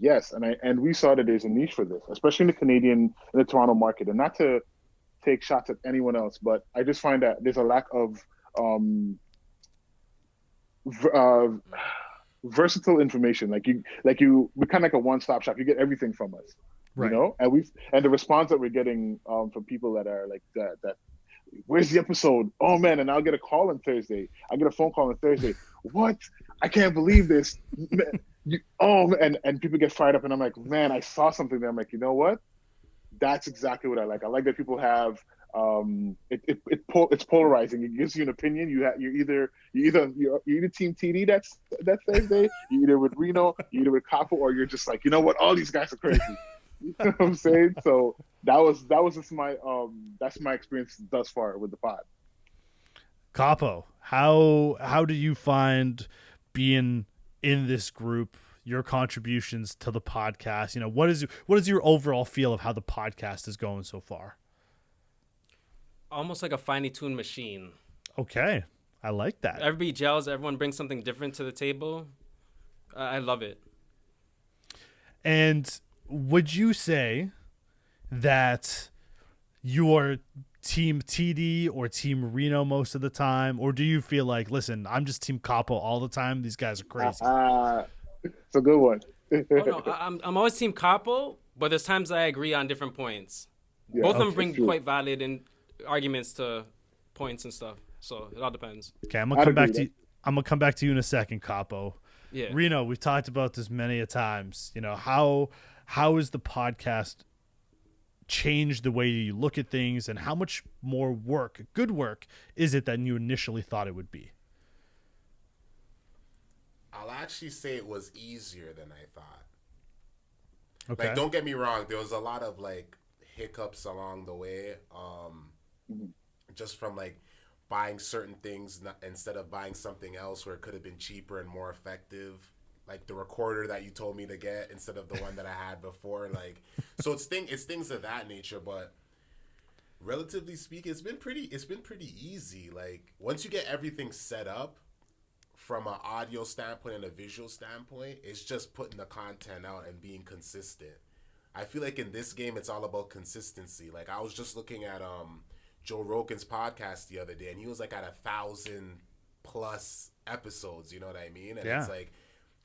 yes. And we saw that there's a niche for this, especially in in the Toronto market. And not to take shots at anyone else, but I just find that there's a lack of versatile information. We're kind of like a one-stop shop. You get everything from us, Right. And the response that we're getting from people that are like that. Where's the episode? Oh man! And I'll get a call on Thursday. I get a phone call on Thursday. What? I can't believe this. And people get fired up, and I'm like, man, I saw something there. I'm like, you know what? That's exactly what I like. I like that people have it's polarizing. It gives you an opinion. You're either Team TD that's Thursday. You're either with Reno, you're either with Capo, or you're just like, you know what? All these guys are crazy. You know what I'm saying? So that was just that's my experience thus far with the pod. Capo, how do you find being in this group, your contributions to the podcast? What is your overall feel of how the podcast is going so far? Almost like a finely tuned machine. Okay, I like that. Everybody gels. Everyone brings something different to the table. I love it. And would you say that you are Team TD or Team Reno most of the time? Or do you feel like, listen, I'm just Team Capo all the time? These guys are crazy. It's a good one. No, I'm always Team Capo, but there's times I agree on different points. Yeah, Both of them okay, bring true. quite valid arguments to points and stuff. So it all depends. Okay, I'm gonna come back to you in a second, Capo. Yeah. Reno, we've talked about this many a times. How is the podcast changed the way you look at things, and how much more good work is it than you initially thought it would be? I'll actually say it was easier than I thought. Okay. Like, don't get me wrong, there was a lot of like hiccups along the way. Just from like buying certain things instead of buying something else where it could have been cheaper and more effective. Like the recorder that you told me to get instead of the one that I had before. Like, so it's things of that nature. But relatively speaking, it's been pretty easy. Like, once you get everything set up from an audio standpoint and a visual standpoint, it's just putting the content out and being consistent. I feel like in this game, it's all about consistency. Like, I was just looking at Joe Rogan's podcast the other day, and he was like at 1,000+ episodes. You know what I mean? And yeah. It's like,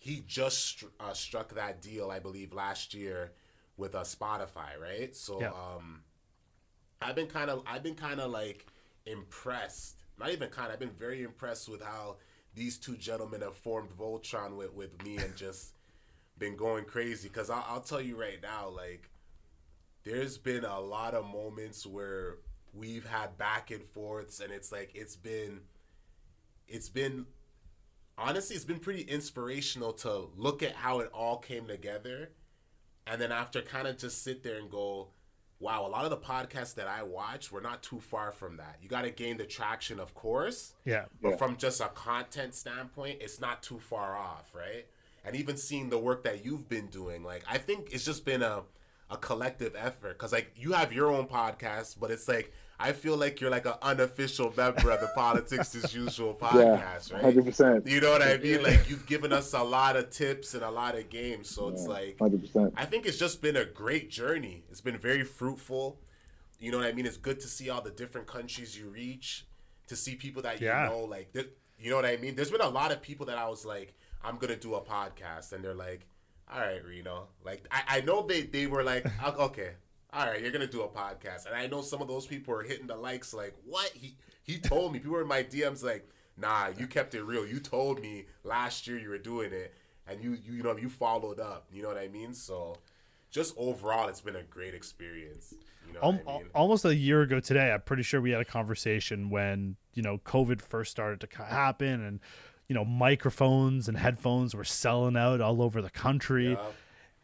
he just struck that deal, I believe, last year with Spotify, right? So Yeah. I've been kind of like impressed. Not even kind of. I've been very impressed with how these two gentlemen have formed Voltron with me and just been going crazy. Because I'll tell you right now, like, there's been a lot of moments where we've had back and forths, and it's like it's been honestly, it's been pretty inspirational to look at how it all came together, and then after kind of just sit there and go, wow, a lot of the podcasts that I watch, we're not too far from that. You got to gain the traction, of course. Yeah. But from just a content standpoint, it's not too far off, right? And even seeing the work that you've been doing, like, I think it's just been a collective effort. Because, like, you have your own podcast, but it's like, I feel like you're like an unofficial member of the Politics as Usual podcast, right? 100%. You know what I mean? Like, you've given us a lot of tips and a lot of games. So it's like, 100%. I think it's just been a great journey. It's been very fruitful. You know what I mean? It's good to see all the different countries you reach, to see people that you know, like, you know what I mean? There's been a lot of people that I was like, I'm going to do a podcast. And they're like, all right, Reno. Like, I know they were like, okay, all right, you're going to do a podcast. And I know some of those people are hitting the likes like, what? He told me. People were in my DMs like, nah, you kept it real. You told me last year you were doing it. And you know, you followed up. You know what I mean? So just overall, it's been a great experience. You know what I mean? Almost a year ago today, I'm pretty sure we had a conversation when, you know, COVID first started to happen, and, you know, microphones and headphones were selling out all over the country. Yep.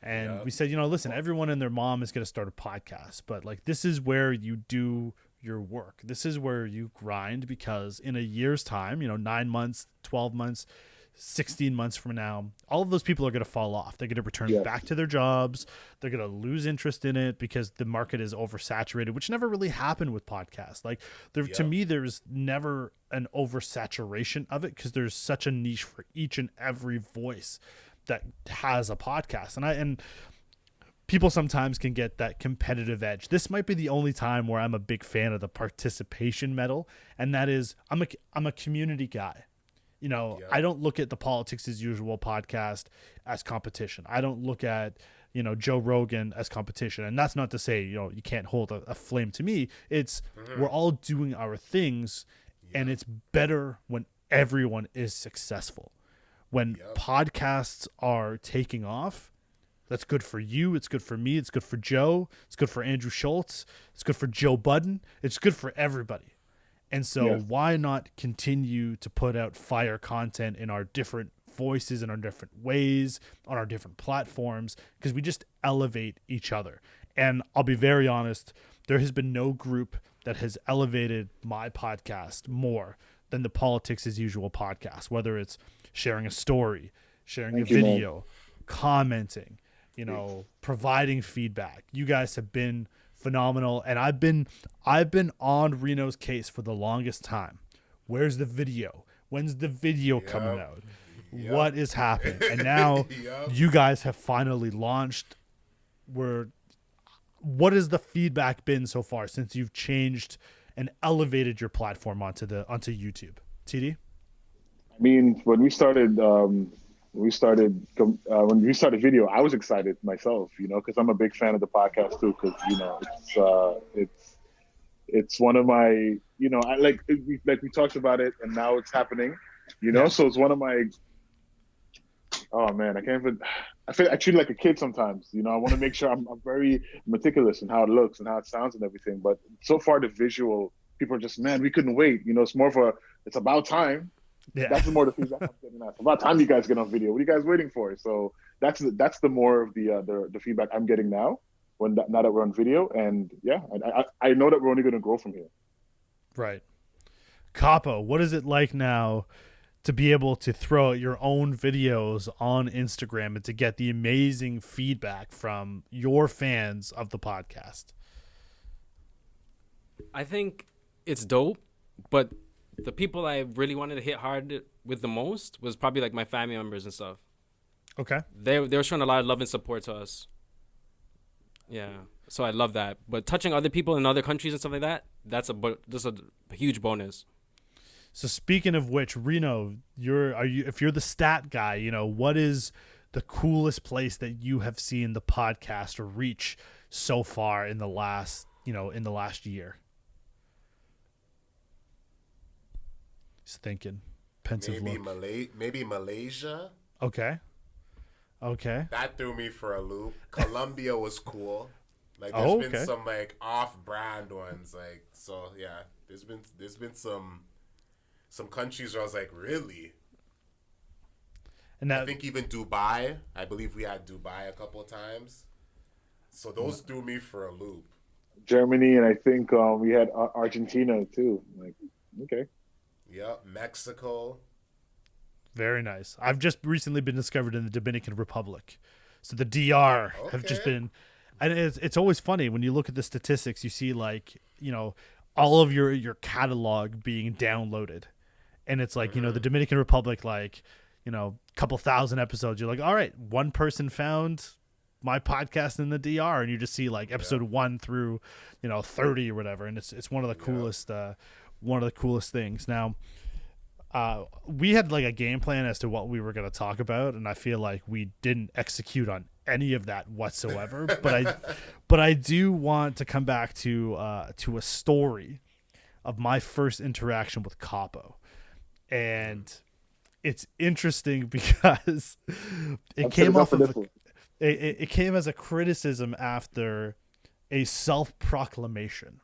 And we said, you know, listen, everyone and their mom is going to start a podcast, but like, this is where you do your work. This is where you grind, because in a year's time, you know, 9 months, 12 months, 16 months from now, all of those people are going to fall off. They're going to return back to their jobs. They're going to lose interest in it because the market is oversaturated, which never really happened with podcasts. Like, to me, there's never an oversaturation of it, because there's such a niche for each and every voice that has a podcast. And people sometimes can get that competitive edge. This might be the only time where I'm a big fan of the participation medal, and that is, I'm a community guy. You know, I don't look at the Politics as Usual podcast as competition. I don't look at, you know, Joe Rogan as competition. And that's not to say, you know, you can't hold a flame to me. It's we're all doing our things, and it's better when everyone is successful. When podcasts are taking off, that's good for you. It's good for me. It's good for Joe. It's good for Andrew Schultz. It's good for Joe Budden. It's good for everybody. And so why not continue to put out fire content in our different voices, in our different ways, on our different platforms, because we just elevate each other. And I'll be very honest, there has been no group that has elevated my podcast more than the Politics as Usual podcast, whether it's sharing a story, sharing a video, commenting, you know, providing feedback. You guys have been phenomenal, and I've been on Reno's case for the longest time. Where's the video? When's the video coming out? What is happening? And now you guys have finally launched. What has the feedback been so far since you've changed and elevated your platform onto YouTube? TD? I mean, when we started video, I was excited myself, you know, because I'm a big fan of the podcast too. Because, you know, it's one of my, you know, I like we talked about it, and now it's happening, you know. So it's one of my. Oh man, I can't even. I treat it like a kid sometimes, you know. I want to make sure I'm very meticulous in how it looks and how it sounds and everything. But so far, the visual, people are just, man, we couldn't wait. You know, it's more of it's about time. Yeah. That's more the feedback I'm getting at. It's about time you guys get on video. What are you guys waiting for? So that's the more of the feedback I'm getting now. Now that we're on video, and I know that we're only going to grow from here. Right. Capo, what is it like now to be able to throw out your own videos on Instagram and to get the amazing feedback from your fans of the podcast? I think it's dope, but the people I really wanted to hit hard with the most was probably like my family members and stuff. Okay. They were showing a lot of love and support to us. Yeah. So I love that. But touching other people in other countries and stuff like that, that's a huge bonus. So speaking of which, Reno, if you're the stat guy, you know, what is the coolest place that you have seen the podcast reach so far in the last year? Just thinking, pensive look. Maybe Malaysia. Okay. That threw me for a loop. Colombia was cool. Like there's been some like off-brand ones. Like so, yeah. There's been some countries where I was like, really? And that, I think even Dubai. I believe we had Dubai a couple of times. So those threw me for a loop. Germany, and I think we had Argentina too. Like, okay. Yep, Mexico. very nice. I've just recently been discovered in the Dominican Republic. So the DR have just been, and it's always funny when you look at the statistics, you see like, all of your catalog being downloaded. And it's like, the Dominican Republic, like, couple thousand episodes. You're like, all right, one person found my podcast in the DR, and you just see like episode 1 through 30 or whatever, and it's one of the coolest things. Now we had like a game plan as to what we were going to talk about, and I feel like we didn't execute on any of that whatsoever. but I do want to come back to a story of my first interaction with Capo, and it's interesting because it came off of it came as a criticism after a self-proclamation.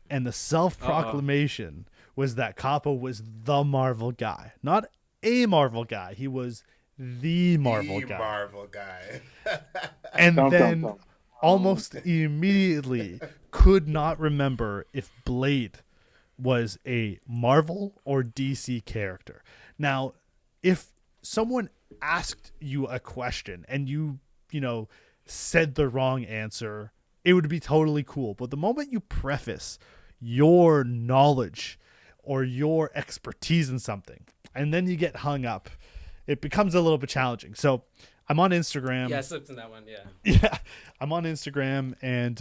And the self-proclamation was that Capo was the Marvel guy. Not a Marvel guy. He was the Marvel guy. And then almost immediately could not remember if Blade was a Marvel or DC character. Now, if someone asked you a question and you said the wrong answer, it would be totally cool. But the moment you preface your knowledge or your expertise in something and then you get hung up, it becomes a little bit challenging. So I'm on Instagram. Yeah, I slipped in that one. Yeah. Yeah, I'm on Instagram, and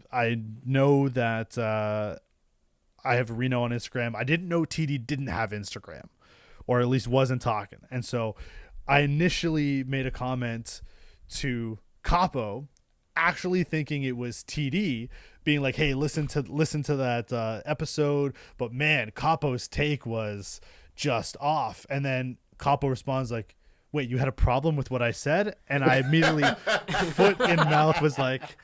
I know that I have Rino on Instagram. I didn't know TD didn't have Instagram, or at least wasn't talking. And so I initially made a comment to Capo, actually thinking it was TD, being like, hey, listen to that episode, but man, Capo's take was just off. And then Capo responds like, wait, you had a problem with what I said? And I immediately foot in mouth was like,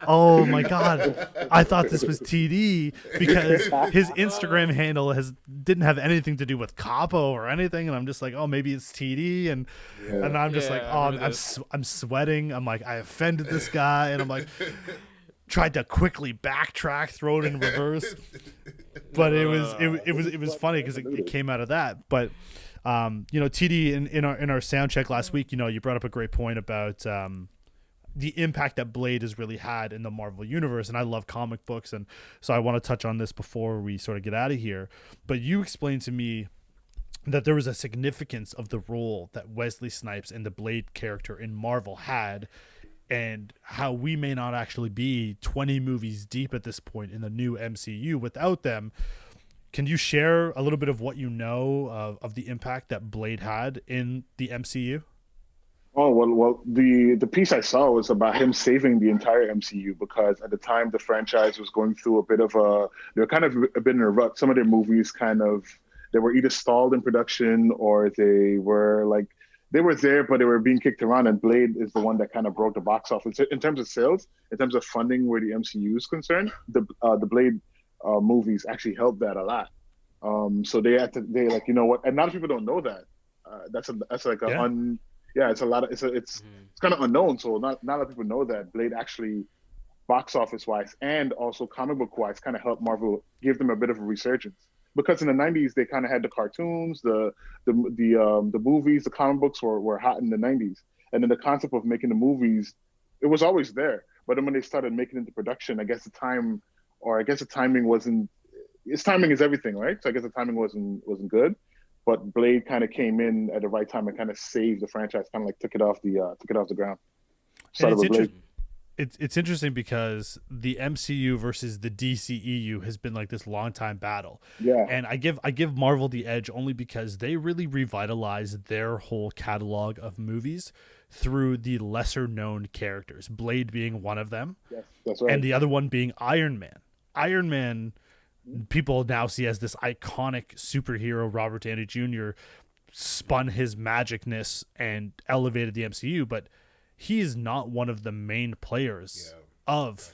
oh my God, I thought this was TD, because his Instagram handle didn't have anything to do with Capo or anything. And I'm just like, oh, maybe it's TD. And I'm just like, oh, I'm sweating. I'm like, I offended this guy. And I'm like, tried to quickly backtrack, throw it in reverse. But it was funny because it came out of that. But TD in our sound check last week, you brought up a great point about the impact that Blade has really had in the Marvel universe. And I love comic books, and so I want to touch on this before we sort of get out of here. But you explained to me that there was a significance of the role that Wesley Snipes and the Blade character in Marvel had, and how we may not actually be 20 movies deep at this point in the new MCU without them. Can you share a little bit of what you know of the impact that Blade had in the MCU? Oh, well, the piece I saw was about him saving the entire MCU, because at the time the franchise was going through a bit of they were kind of a bit in a rut. Some of their movies they were either stalled in production, or they were there, but they were being kicked around. And Blade is the one that kind of broke the box office in terms of sales, in terms of funding where the MCU is concerned. The Blade movies actually helped that a lot. So they like, you know what? And a lot of people don't know that. It's kind of unknown. So not a lot of people know that Blade actually, box office wise and also comic book wise, kind of helped Marvel, give them a bit of a resurgence. Because in the 90s they kind of had the cartoons, the movies, the comic books were hot in the 90s, and then the concept of making the movies, it was always there. But then when they started making it into production, I guess the timing wasn't. Its timing is everything, right? So I guess the timing wasn't good. But Blade kind of came in at the right time and kind of saved the franchise, kind of like took it off the ground. It's interesting because the MCU versus the DCEU has been like this long time battle. Yeah. And I give Marvel the edge only because they really revitalized their whole catalog of movies through the lesser known characters, Blade being one of them, Yes, that's right. and the other one being Iron Man. Iron Man, people now see as this iconic superhero. Robert Downey Jr. spun his magicness and elevated the MCU, but he is not one of the main players of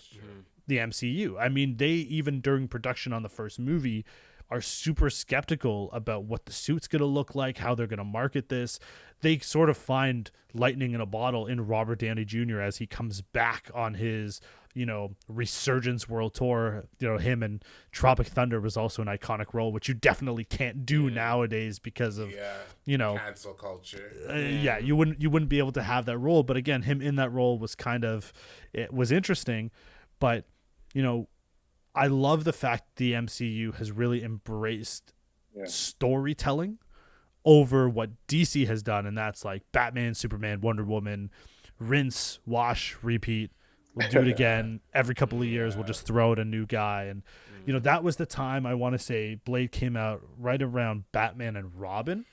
the MCU. I mean, they even during production on the first movie are super skeptical about what the suit's going to look like, how they're going to market this. They sort of find lightning in a bottle in Robert Downey Jr. as he comes back on his, resurgence world tour. Him and Tropic Thunder was also an iconic role, which you definitely can't do nowadays because of, cancel culture. You wouldn't be able to have that role. But again, him in that role was it was interesting. But, I love the fact the MCU has really embraced storytelling over what DC has done, and that's like Batman, Superman, Wonder Woman, rinse, wash, repeat. We'll do it again every couple of years. We'll just throw out a new guy, and that was the time I want to say Blade came out right around Batman and Robin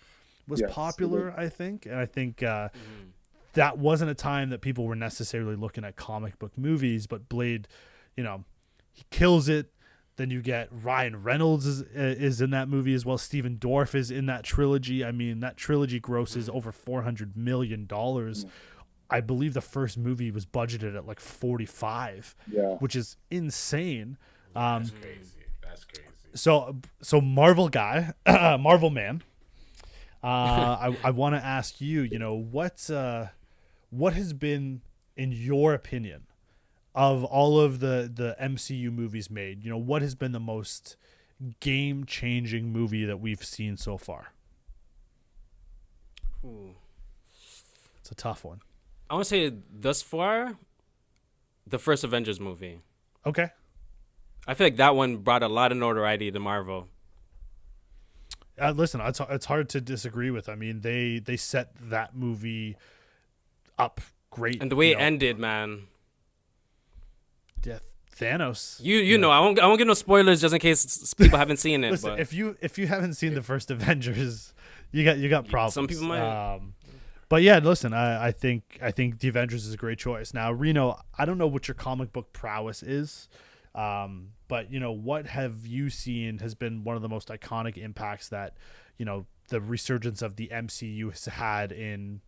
was popular, I think, and I think that wasn't a time that people were necessarily looking at comic book movies, but Blade, he kills it. Then you get Ryan Reynolds is in that movie as well. Stephen Dorff is in that trilogy. I mean, that trilogy grosses over $400 million. I believe the first movie was budgeted at like 45, which is insane. That's crazy. So Marvel guy, Marvel man. I want to ask you, what has been, in your opinion, of all of the MCU movies made, what has been the most game-changing movie that we've seen so far? Ooh. It's a tough one. I want to say thus far, the first Avengers movie. Okay. I feel like that one brought a lot of notoriety to Marvel. Listen, it's hard to disagree with. I mean, they set that movie up great. And the way it ended, man. Yeah, Thanos. You know, I won't give no spoilers just in case people haven't seen it. Listen, but if you haven't seen the first Avengers, you got problems. Some people might. But yeah, listen, I think the Avengers is a great choice. Now, Reno, I don't know what your comic book prowess is, but what have you seen has been one of the most iconic impacts that the resurgence of the MCU has had in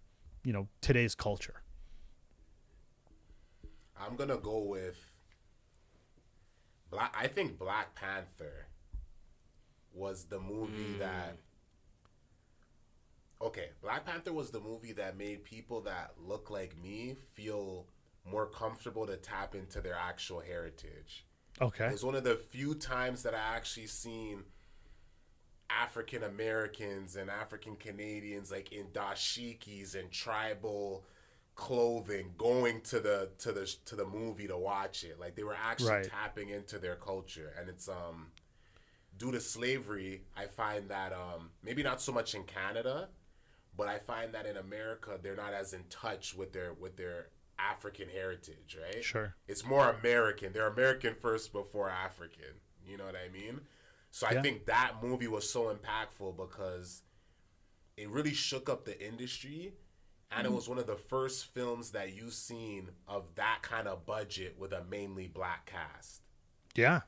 today's culture. I'm gonna go with I think Black Panther was the movie that. Okay, Black Panther was the movie that made people that look like me feel more comfortable to tap into their actual heritage. Okay. It's one of the few times that I actually seen African Americans and African Canadians like in dashikis and tribal clothing going to the movie to watch it. Like they were actually tapping into their culture, and it's due to slavery. I find that maybe not so much in Canada, but I find that in America they're not as in touch with their African heritage, right? Sure. It's more American. They're American first before African. You know what I mean? So I think that movie was so impactful because it really shook up the industry. And it was one of the first films that you've seen of that kind of budget with a mainly black cast. Yeah.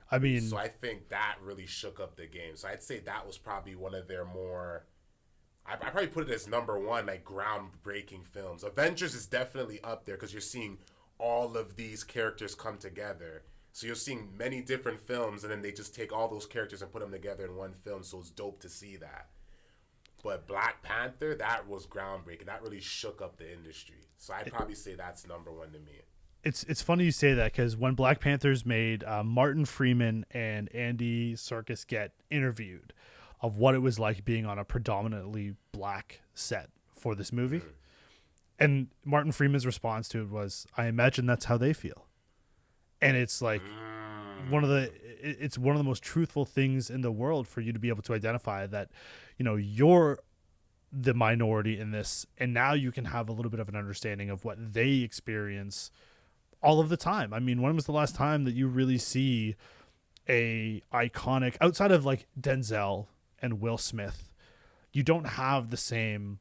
I mean... So I think that really shook up the game. So I'd say that was probably one of their more... I probably put it as number one, like, groundbreaking films. Avengers is definitely up there because you're seeing all of these characters come together. So you're seeing many different films, and then they just take all those characters and put them together in one film. So it's dope to see that. But Black Panther, that was groundbreaking. That really shook up the industry. So I'd probably say that's number one to me. It's funny you say that because when Black Panther's made, Martin Freeman and Andy Serkis get interviewed of what it was like being on a predominantly black set for this movie. Mm-hmm. And Martin Freeman's response to it was, I imagine that's how they feel. And it's like one of the most truthful things in the world for you to be able to identify that, you're the minority in this, and now you can have a little bit of an understanding of what they experience all of the time. I mean, when was the last time that you really see a iconic, outside of like Denzel and Will Smith, you don't have the same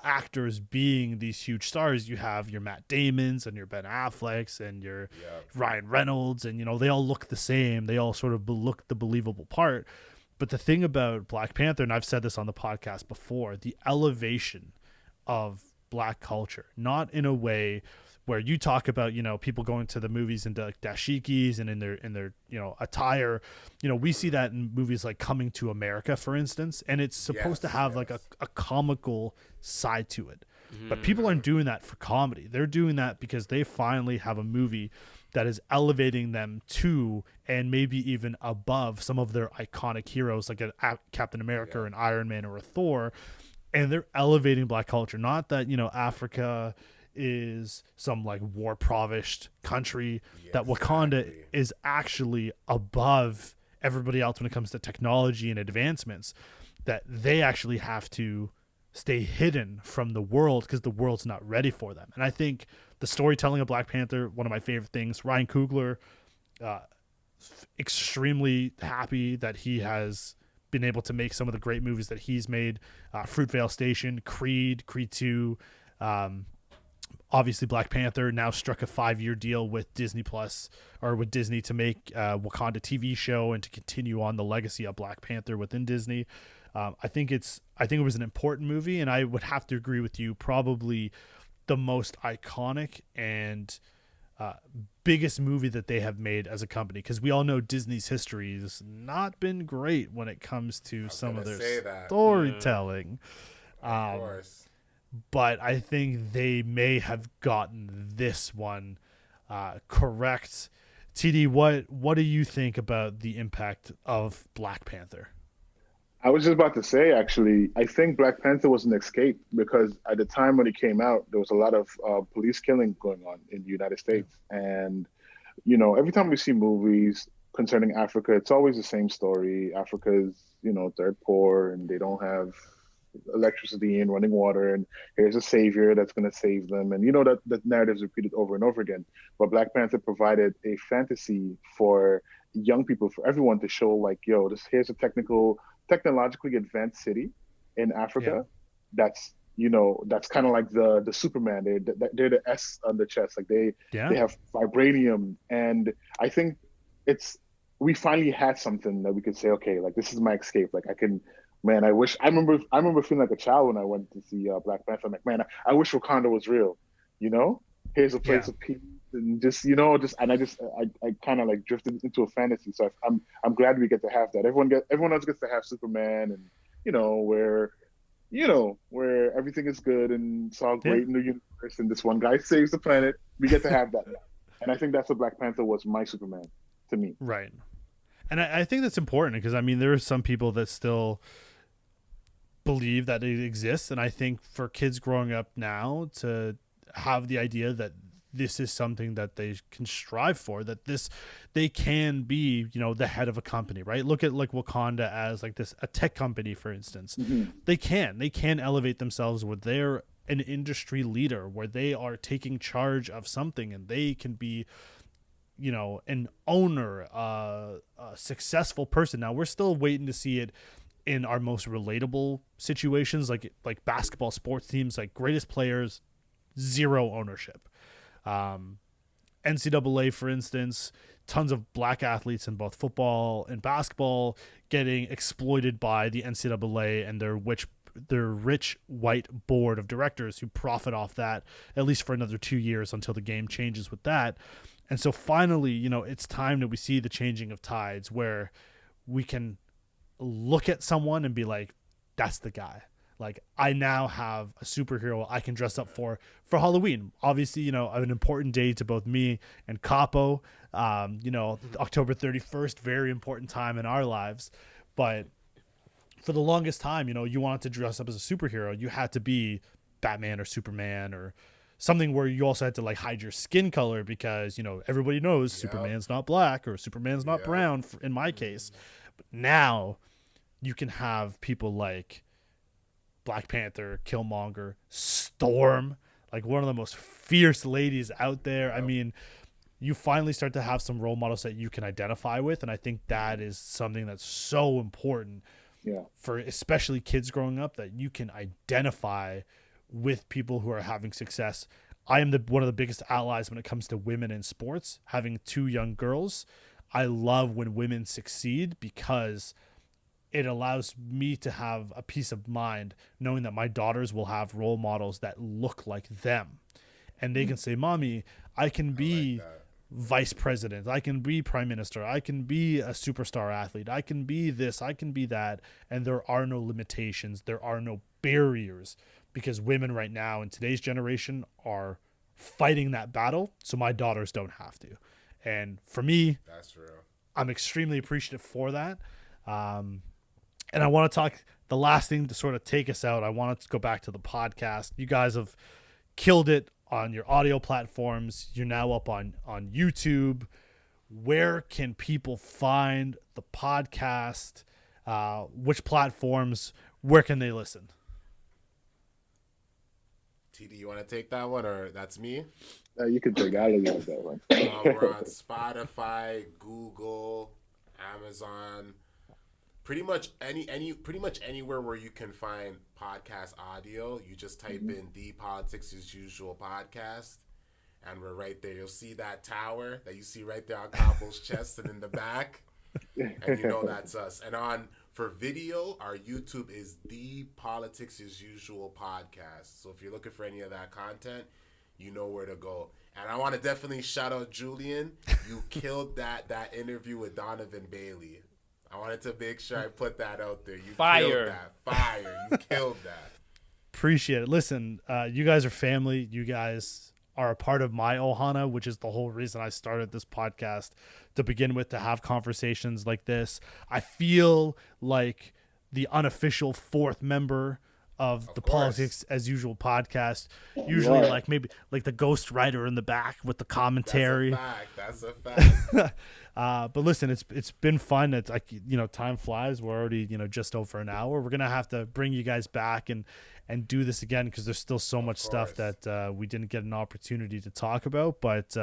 actors being these huge stars. You have your Matt Damons and your Ben Afflecks and your Ryan Reynolds, and they all look the same. They all sort of look the believable part. But the thing about Black Panther, and I've said this on the podcast before, the elevation of Black culture, not in a way where you talk about people going to the movies in like dashikis and in their attire. We see that in movies like Coming to America, for instance, and it's supposed to have like a comical side to it. But people aren't doing that for comedy. They're doing that because they finally have a movie that is elevating them to and maybe even above some of their iconic heroes like a Captain America or an Iron Man or a Thor. And they're elevating Black culture. Not that, Africa is some like war-provished country, that Wakanda is actually above everybody else when it comes to technology and advancements, that they actually have to stay hidden from the world because the world's not ready for them. And I think the storytelling of Black Panther, one of my favorite things, Ryan Coogler, extremely happy that he has been able to make some of the great movies that he's made, Fruitvale Station, Creed 2, obviously Black Panther now struck a 5-year deal with Disney Plus, or with Disney, to make Wakanda TV show and to continue on the legacy of Black Panther within Disney. I think it was an important movie, and I would have to agree with you, probably the most iconic and biggest movie that they have made as a company, because we all know Disney's history has not been great when it comes to some of their storytelling. Of course. But I think they may have gotten this one correct. TD, what do you think about the impact of Black Panther? I was just about to say, actually, I think Black Panther was an escape because at the time when it came out, there was a lot of police killing going on in the United States. And, every time we see movies concerning Africa, it's always the same story. Africa's, dirt poor and they don't have electricity and running water, and here's a savior that's going to save them. And that narrative's repeated over and over again. But Black Panther provided a fantasy for young people, for everyone, to show like, here's a technologically advanced city in Africa. That's that's kind of like the Superman. They're the S on the chest. Like they have vibranium, and I think we finally had something that we could say, okay, like this is my escape. Like I can. Man, I remember feeling like a child when I went to see Black Panther. I'm like, man, I wish Wakanda was real. Here's a place of peace, and I kind of like drifted into a fantasy. So I'm glad we get to have that. Everyone else gets to have Superman, and where everything is good and it's all great in the universe, and this one guy saves the planet. We get to have that now, and I think that's what Black Panther was, my Superman, to me. Right, and I think that's important because there are some people that still believe that it exists, and I think for kids growing up now to have the idea that this is something that they can strive for, that they can be the head of a company, right? Look at like Wakanda as like a tech company, for instance. They can elevate themselves where they're an industry leader, where they are taking charge of something, and they can be an owner, a successful person. Now we're still waiting to see it in our most relatable situations, like basketball sports teams, like greatest players, zero ownership. NCAA, for instance, tons of Black athletes in both football and basketball getting exploited by the NCAA and their rich white board of directors who profit off that, at least for another 2 years until the game changes with that. And so finally, it's time that we see the changing of tides where we can look at someone and be like, that's the guy. Like, I now have a superhero I can dress up for Halloween. Obviously, an important day to both me and Capo. October 31st, very important time in our lives. But for the longest time, you wanted to dress up as a superhero. You had to be Batman or Superman or something where you also had to like hide your skin color because, everybody knows Superman's not black or Superman's not brown in my case. But now you can have people like Black Panther, Killmonger, Storm, like one of the most fierce ladies out there. I mean, you finally start to have some role models that you can identify with, and I think that is something that's so important Yeah. for especially kids growing up, that you can identify with people who are having success. I am one of the biggest allies when it comes to women in sports. Having 2 young girls, I love when women succeed because it allows me to have a peace of mind knowing that my daughters will have role models that look like them. And they can say, Mommy, I can be vice president. I can be prime minister. I can be a superstar athlete. I can be this. I can be that. And there are no limitations. There are no barriers, because women right now in today's generation are fighting that battle. So my daughters don't have to. And for me, That's real. I'm extremely appreciative for that. And I want to talk, the last thing to sort of take us out, I want to go back to the podcast. You guys have killed it on your audio platforms. You're now up on YouTube. Where can people find the podcast? Which platforms? Where can they listen? TD, you want to take that one, or that's me? You can take out of that one. We're on Spotify, Google, Amazon, pretty much anywhere where you can find podcast audio. You just type in the Politics as Usual podcast, and we're right there. You'll see that tower that you see right there on Capo's chest and in the back, and you know that's us. And for video, our YouTube is the Politics as Usual podcast. So if you're looking for any of that content, you know where to go. And I want to definitely shout out Julian. You killed that interview with Donovan Bailey. I wanted to make sure I put that out there. You killed that. Fire. You killed that. Appreciate it. Listen, you guys are family. You guys are a part of my Ohana, which is the whole reason I started this podcast to begin with, to have conversations like this. I feel like the unofficial 4th member of the course. Politics as Usual podcast. Usually like maybe like the ghost writer in the back with the commentary. That's a fact. But listen, it's been fun. It's like, time flies. We're already, just over an hour. We're going to have to bring you guys back and do this again, because there's still so much stuff that we didn't get an opportunity to talk about. But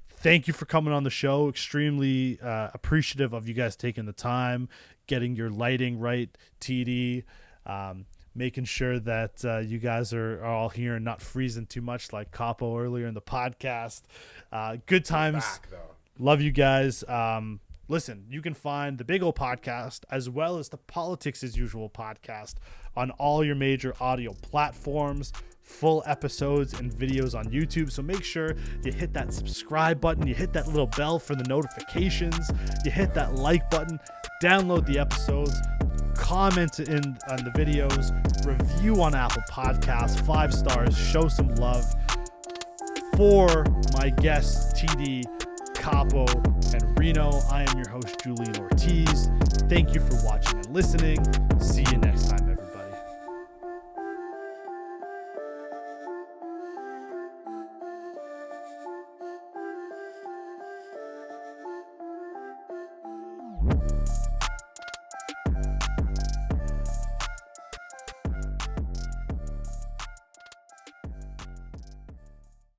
thank you for coming on the show. Extremely appreciative of you guys taking the time, getting your lighting right, TD, making sure that you guys are all here and not freezing too much like Capo earlier in the podcast. Good times. Back, though. Love you guys. Listen, you can find the Big O podcast as well as the Politics as Usual podcast on all your major audio platforms, full episodes and videos on YouTube. So make sure you hit that subscribe button, you hit that little bell for the notifications, you hit that like button, download the episodes, comment on the videos, review on Apple Podcasts, 5 stars, show some love. For my guests, TD, Capo, and Rino, I am your host, Julian Ortiz. Thank you for watching and listening. See you next time.